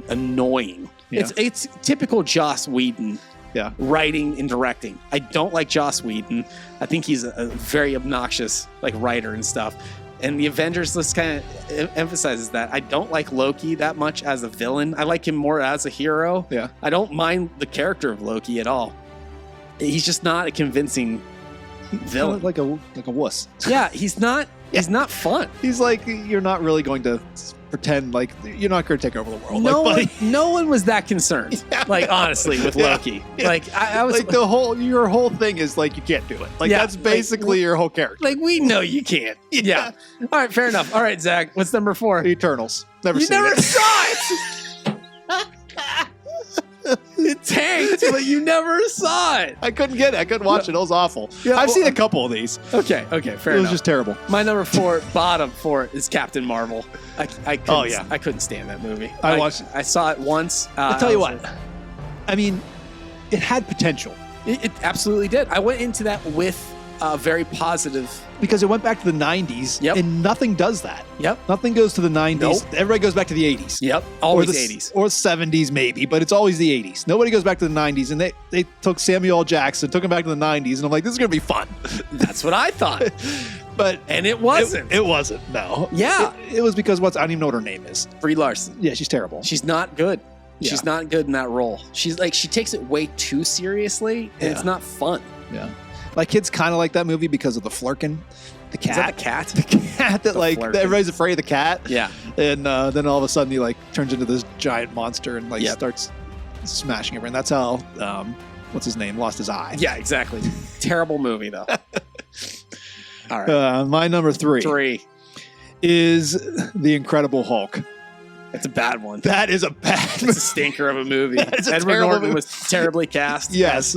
annoying. Yeah. It's typical Joss Whedon. Yeah. Writing and directing. I don't like Joss Whedon. I think he's a very obnoxious writer and stuff. And the Avengers list kind of emphasizes that. I don't like Loki that much as a villain. I like him more as a hero. Yeah. I don't mind the character of Loki at all. He's just not a convincing villain. Like a wuss. Yeah, he's not. He's not fun. He's like, you're not really going to pretend like you're not going to take over the world. No one was that concerned. Yeah. Honestly, with Loki. Yeah. I was like your whole thing is like you can't do it. That's basically your whole character. we know you can't. Yeah. All right, fair enough. All right, Zach, what's number 4? Eternals. You never saw it. It tanked, but you never saw it. I couldn't get it. I couldn't watch it. It was awful. Yeah, I've seen a couple of these. Okay, fair enough. It was just terrible. My number 4, bottom 4, is Captain Marvel. I couldn't, I couldn't stand that movie. I saw it once. I'll tell you what. I mean, it had potential. It absolutely did. I went into that with very positive. Because it went back to the 90s, and nothing does that. Yep. Nothing goes to the 90s. Nope. Everybody goes back to the 80s. Yep. Always 80s. Or 70s maybe, but it's always the 80s. Nobody goes back to the 90s, and they took Samuel L. Jackson, took him back to the 90s, and I'm like, this is going to be fun. That's what I thought. And it wasn't. It wasn't, no. Yeah. It was because I don't even know what her name is. Brie Larson. Yeah, she's terrible. She's not good. Yeah. She's not good in that role. She's she takes it way too seriously, and it's not fun. Yeah. My kids kind of like that movie because of the flirkin. The cat. Is that the cat? The cat that everybody's afraid of the cat. Yeah. And then all of a sudden he turns into this giant monster and starts smashing everything. That's how what's his name lost his eye. Yeah, exactly. Terrible movie though. All right. My number 3 is The Incredible Hulk. It's a bad one. That is a bad. It's a stinker of a movie. Edward Norton was terribly cast. Yes.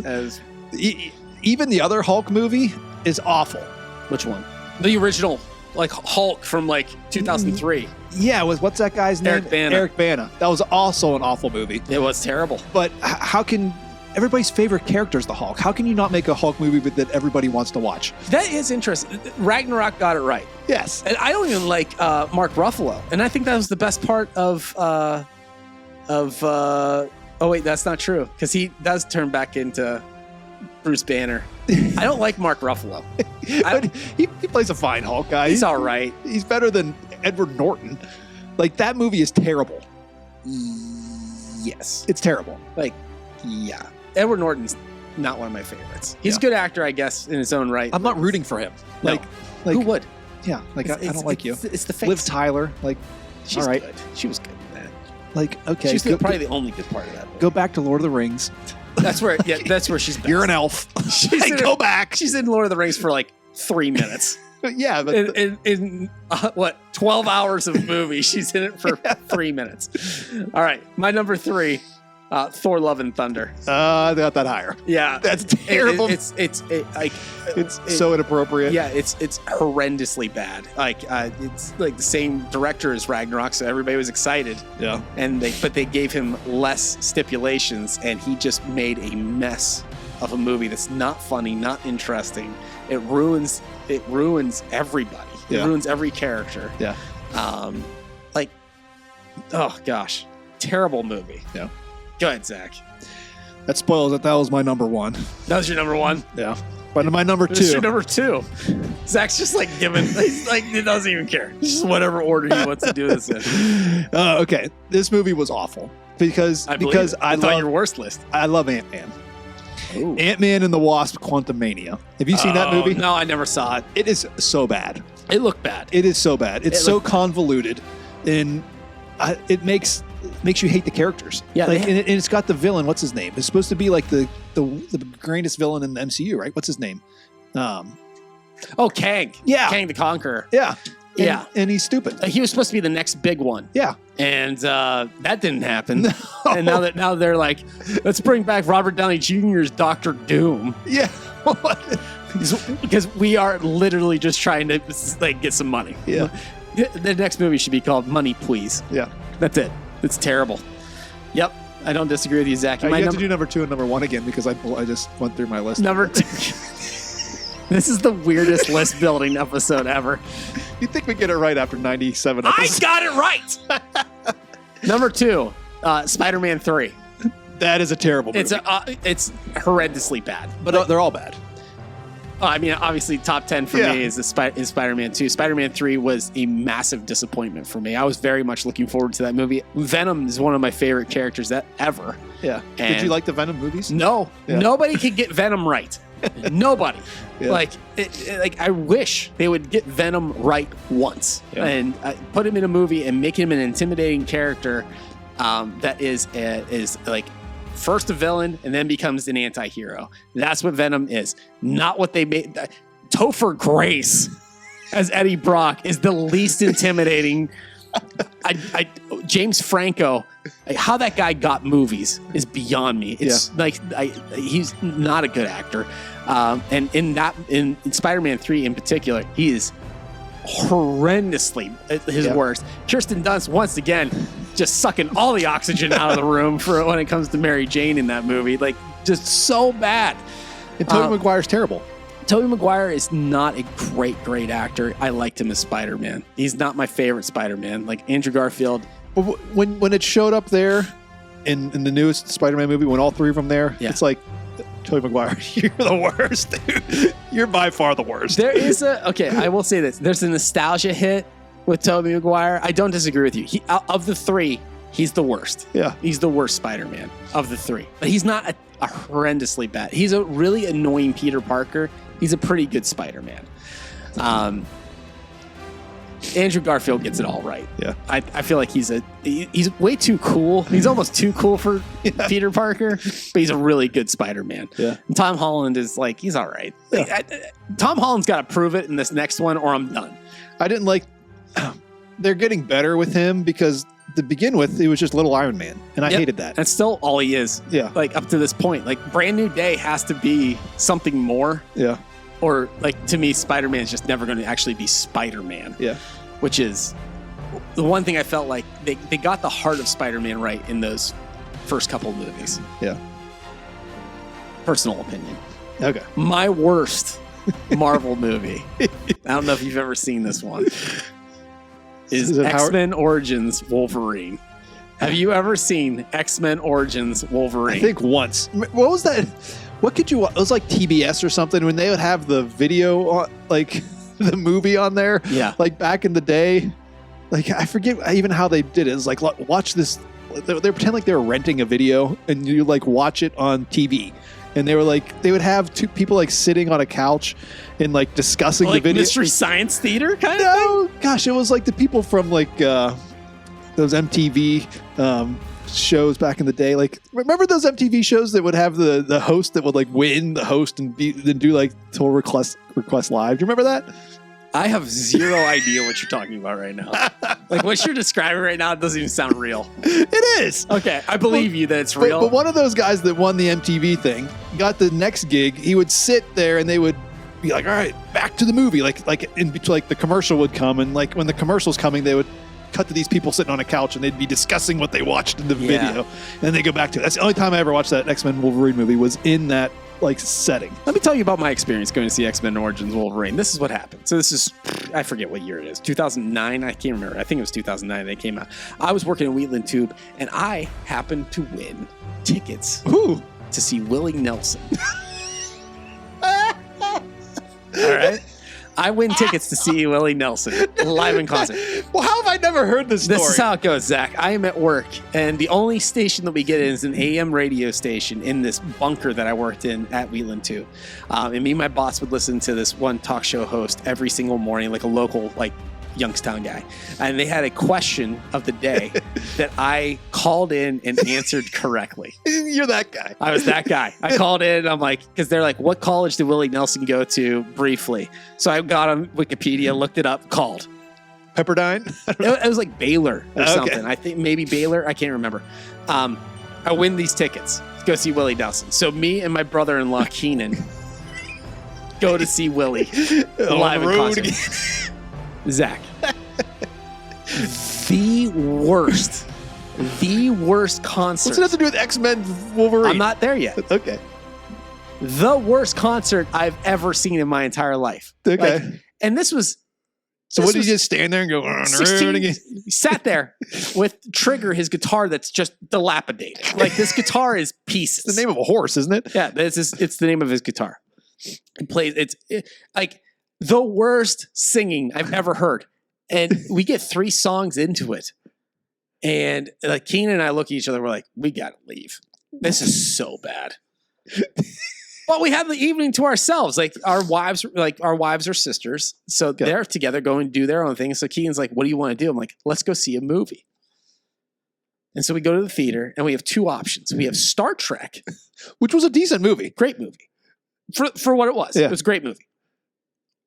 Even the other Hulk movie is awful. Which one? The original, Hulk from 2003. Yeah, what's that guy's name? Eric Bana. Eric Bana. That was also an awful movie. It was terrible. But how can everybody's favorite character is the Hulk? How can you not make a Hulk movie that everybody wants to watch? That is interesting. Ragnarok got it right. Yes. And I don't even like Mark Ruffalo, and I think that was the best part of. Oh wait, that's not true because he does turn back into Bruce Banner. I don't like Mark Ruffalo. He plays a fine Hulk guy. He's all right. He's better than Edward Norton. That movie is terrible. Yes. It's terrible. Yeah. Edward Norton's not one of my favorites. He's a good actor, I guess, in his own right. I'm not rooting for him. No. Who would? Yeah. I don't like you. It's the face. Liv Tyler. She's all right. good. She was good in that. Okay. She's probably the only good part of that movie. Go back to Lord of the Rings. That's where she's best. You're an elf. Go back. She's in Lord of the Rings for 3 minutes. Yeah, but in 12 hours of movie, she's in it for 3 minutes. All right, my number 3, Thor: Love and Thunder. I got that higher. Yeah, that's terrible. It's so inappropriate. Yeah, it's horrendously bad. It's the same director as Ragnarok, so everybody was excited. Yeah, but they gave him less stipulations, and he just made a mess of a movie that's not funny, not interesting. It ruins everybody. It ruins every character. Yeah. Oh gosh, terrible movie. Yeah. Go ahead, Zach. That spoils it. That was my number 1. That was your number 1? Yeah. But my number 2. This is your number 2. Zach's just like giving, he's like, he doesn't even care. It's just whatever order he wants to do this in. Okay, this movie was awful because I I thought love your worst list. I love Ant-Man. Ooh. Ant-Man and the Wasp: Quantumania. Have you seen that movie? No, I never saw it. It is so bad. It looked bad. It is so bad. It's so convoluted, and it makes you hate the characters. Yeah, like, and it's got the villain. What's his name? It's supposed to be like the greatest villain in the MCU, right? What's his name? Kang. Yeah, Kang the Conqueror. Yeah, Yeah. and he's stupid. He was supposed to be the next big one. Yeah, and that didn't happen. No. And now they're like, let's bring back Robert Downey Jr.'s Doctor Doom. Yeah. Because we are literally just trying to like get some money. Yeah. The next movie should be called Money Please. Yeah. That's it. It's terrible. Yep. I don't disagree with you, Zach. You have to do number 2 and number 1 again because I just went through my list. Number 2. This is the weirdest list building episode ever. You'd think we get it right after 97 episodes. I got it right. Number 2, Spider-Man 3. That is a terrible movie. It's horrendously bad. But they're all bad. I mean, obviously, top 10 for me is Spider-Man 2. Spider-Man 3 was a massive disappointment for me. I was very much looking forward to that movie. Venom is one of my favorite characters ever. Yeah. And did you like the Venom movies? No. Yeah. Nobody could get Venom right. Nobody. Yeah. Like I wish they would get Venom right once and put him in a movie and make him an intimidating character that is like first a villain and then becomes an anti-hero. That's what Venom is. Not what they made. Topher Grace as Eddie Brock is the least intimidating. James Franco, how that guy got movies is beyond me. It's he's not a good actor. And in Spider-Man 3 in particular, he is horrendously his worst. Kirsten Dunst once again just sucking all the oxygen out of the room for when it comes to Mary Jane in that movie. Like just so bad. And Tobey Maguire's terrible. Tobey Maguire is not a great actor. I liked him as Spider-Man. He's not my favorite Spider-Man. Like Andrew Garfield. But when it showed up there in the newest Spider-Man movie, when all 3 of them there, it's like, Tobey Maguire, you're the worst, dude. You're by far the worst. There is I will say this. There's a nostalgia hit with Tobey Maguire. I don't disagree with you. Of the 3, he's the worst. Yeah. He's the worst Spider-Man of the 3. But he's not a horrendously bad. He's a really annoying Peter Parker. He's a pretty good Spider-Man. Andrew Garfield gets it all right. Yeah. I feel like he's way too cool. He's almost too cool for Peter Parker, but he's a really good Spider-Man. Yeah. And Tom Holland is like, he's all right. Like, Tom Holland's got to prove it in this next one or I'm done. I didn't like, they're getting better with him because to begin with, he was just Little Iron Man. And I hated that. That's still all he is. Yeah. Like up to this point, like Brand New Day has to be something more. Yeah. Or like to me, Spider-Man is just never going to actually be Spider-Man. Yeah. Which is the one thing I felt like they got the heart of Spider-Man right in those first couple of movies. Yeah. Personal opinion. Okay. My worst Marvel movie. I don't know if you've ever seen this one. Is X-Men Origins Wolverine. Have you ever seen X-Men Origins Wolverine? I think once. What was that? What could you? It was like TBS or something when they would have the video on, like the movie on there. Yeah. Like back in the day. Like I forget even how they did it. It was like watch this. They pretend like they were renting a video and you like watch it on TV. And they were like, they would have 2 people like sitting on a couch and like discussing the video. Mystery Science Theater kind of thing? Gosh, it was like the people from like those MTV shows back in the day. Like, remember those MTV shows that would have the host that would like win the host and then do like total request live? Do you remember that? I have zero idea what you're talking about right now. Like what you're describing right now doesn't even sound real. It is. Okay, I believe you that it's real. But one of those guys that won the MTV thing got the next gig. He would sit there and they would be like, "All right, back to the movie." Like in between, like the commercial would come and like when the commercial's coming, they would cut to these people sitting on a couch and they'd be discussing what they watched in the video, and then they go back to it. That's the only time I ever watched that X-Men Wolverine movie was in that like setting. Let me tell you about my experience going to see X-Men Origins Wolverine. This is what happened. So this is, I forget what year it is. 2009? I can't remember. I think it was 2009 they came out. I was working in Wheatland Tube and I happened to win tickets to see Willie Nelson. All right. I win tickets to see Willie Nelson live in concert. Well, how have I never heard this story? This is how it goes, Zach. I am at work, and the only station that we get is an AM radio station in this bunker that I worked in at Wheatland 2. And me and my boss would listen to this one talk show host every single morning, like a local, like, Youngstown guy. And they had a question of the day that I called in and answered correctly. You're that guy. I was that guy. I called in. I'm like, because they're like, what college did Willie Nelson go to briefly? So I got on Wikipedia, looked it up, called. Pepperdine? It was like Baylor or Okay. something. I think maybe Baylor. I can't remember. I win these tickets to go see Willie Nelson. So me and my brother-in-law, Keenan, go to see Willie live in concert. Zach, the worst concert. What's it have to do with X-Men Wolverine? I'm not there yet. Okay. The worst concert I've ever seen in my entire life. Okay. Like, and this was. So what did you just stand there and go? 16, sat there with Trigger, his guitar that's just dilapidated. Like this guitar is pieces. It's the name of a horse, isn't it? Yeah, it's the name of his guitar. He plays. Like the worst singing I've ever heard. And we get 3 songs into it. And like Keenan and I look at each other, we're like, we gotta leave. This is so bad. But we have the evening to ourselves. Like our wives are sisters. So they're together going to do their own thing. So Keenan's like, what do you want to do? I'm like, let's go see a movie. And so we go to the theater and we have 2 options. We have Star Trek, which was a decent movie. Great movie. For what it was. Yeah. It was a great movie.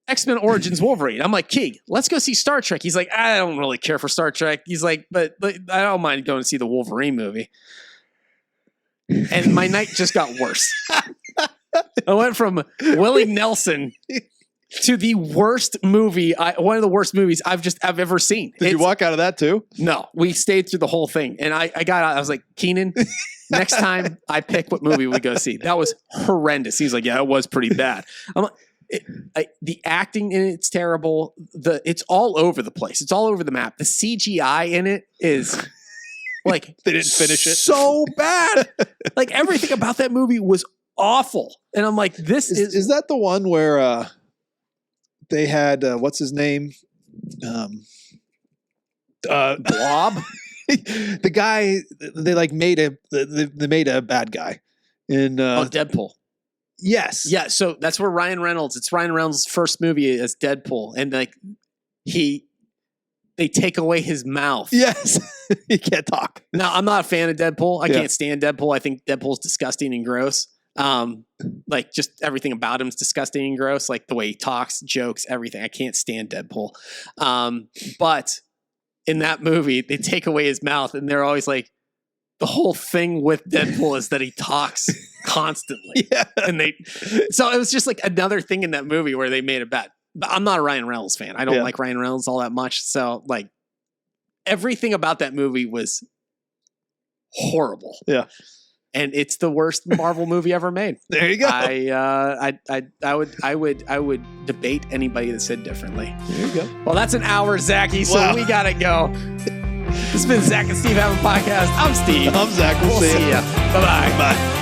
X-Men Origins Wolverine. I'm like, Keeg, let's go see Star Trek. He's like, I don't really care for Star Trek. He's like, but I don't mind going to see the Wolverine movie. And my night just got worse. I went from Willie Nelson to the worst movie, one of the worst movies I've ever seen. Did you walk out of that too? No, we stayed through the whole thing. And I got out, I was like, Keenan, next time I pick what movie we go see. That was horrendous. He's like, yeah, it was pretty bad. I'm like, the acting in it's terrible. It's all over the place. It's all over the map. The CGI in it is like they didn't finish it. So bad. Like everything about that movie was awful. And I'm like, this is that the one where they had what's his name? Blob. The guy they made a bad guy in Deadpool. Yes. Yeah, so that's where Ryan Reynolds, it's Ryan Reynolds' first movie as Deadpool. And like they take away his mouth. Yes. He can't talk. Now, I'm not a fan of Deadpool. I can't stand Deadpool. I think Deadpool's disgusting and gross. Like just everything about him is disgusting and gross. Like the way he talks, jokes, everything. I can't stand Deadpool. But in that movie, they take away his mouth and they're always like, the whole thing with Deadpool is that he talks constantly. Yeah. So it was just like another thing in that movie where they made it bad. But I'm not a Ryan Reynolds fan. I don't like Ryan Reynolds all that much. So like everything about that movie was horrible. Yeah. And it's the worst Marvel movie ever made. There you go. I would debate anybody that said differently. There you go. Well, that's an hour, Zachy, so we gotta go. This has been Zach and Steve Having Podcast. I'm Steve. I'm Zach. We'll see ya. Bye-bye. Bye.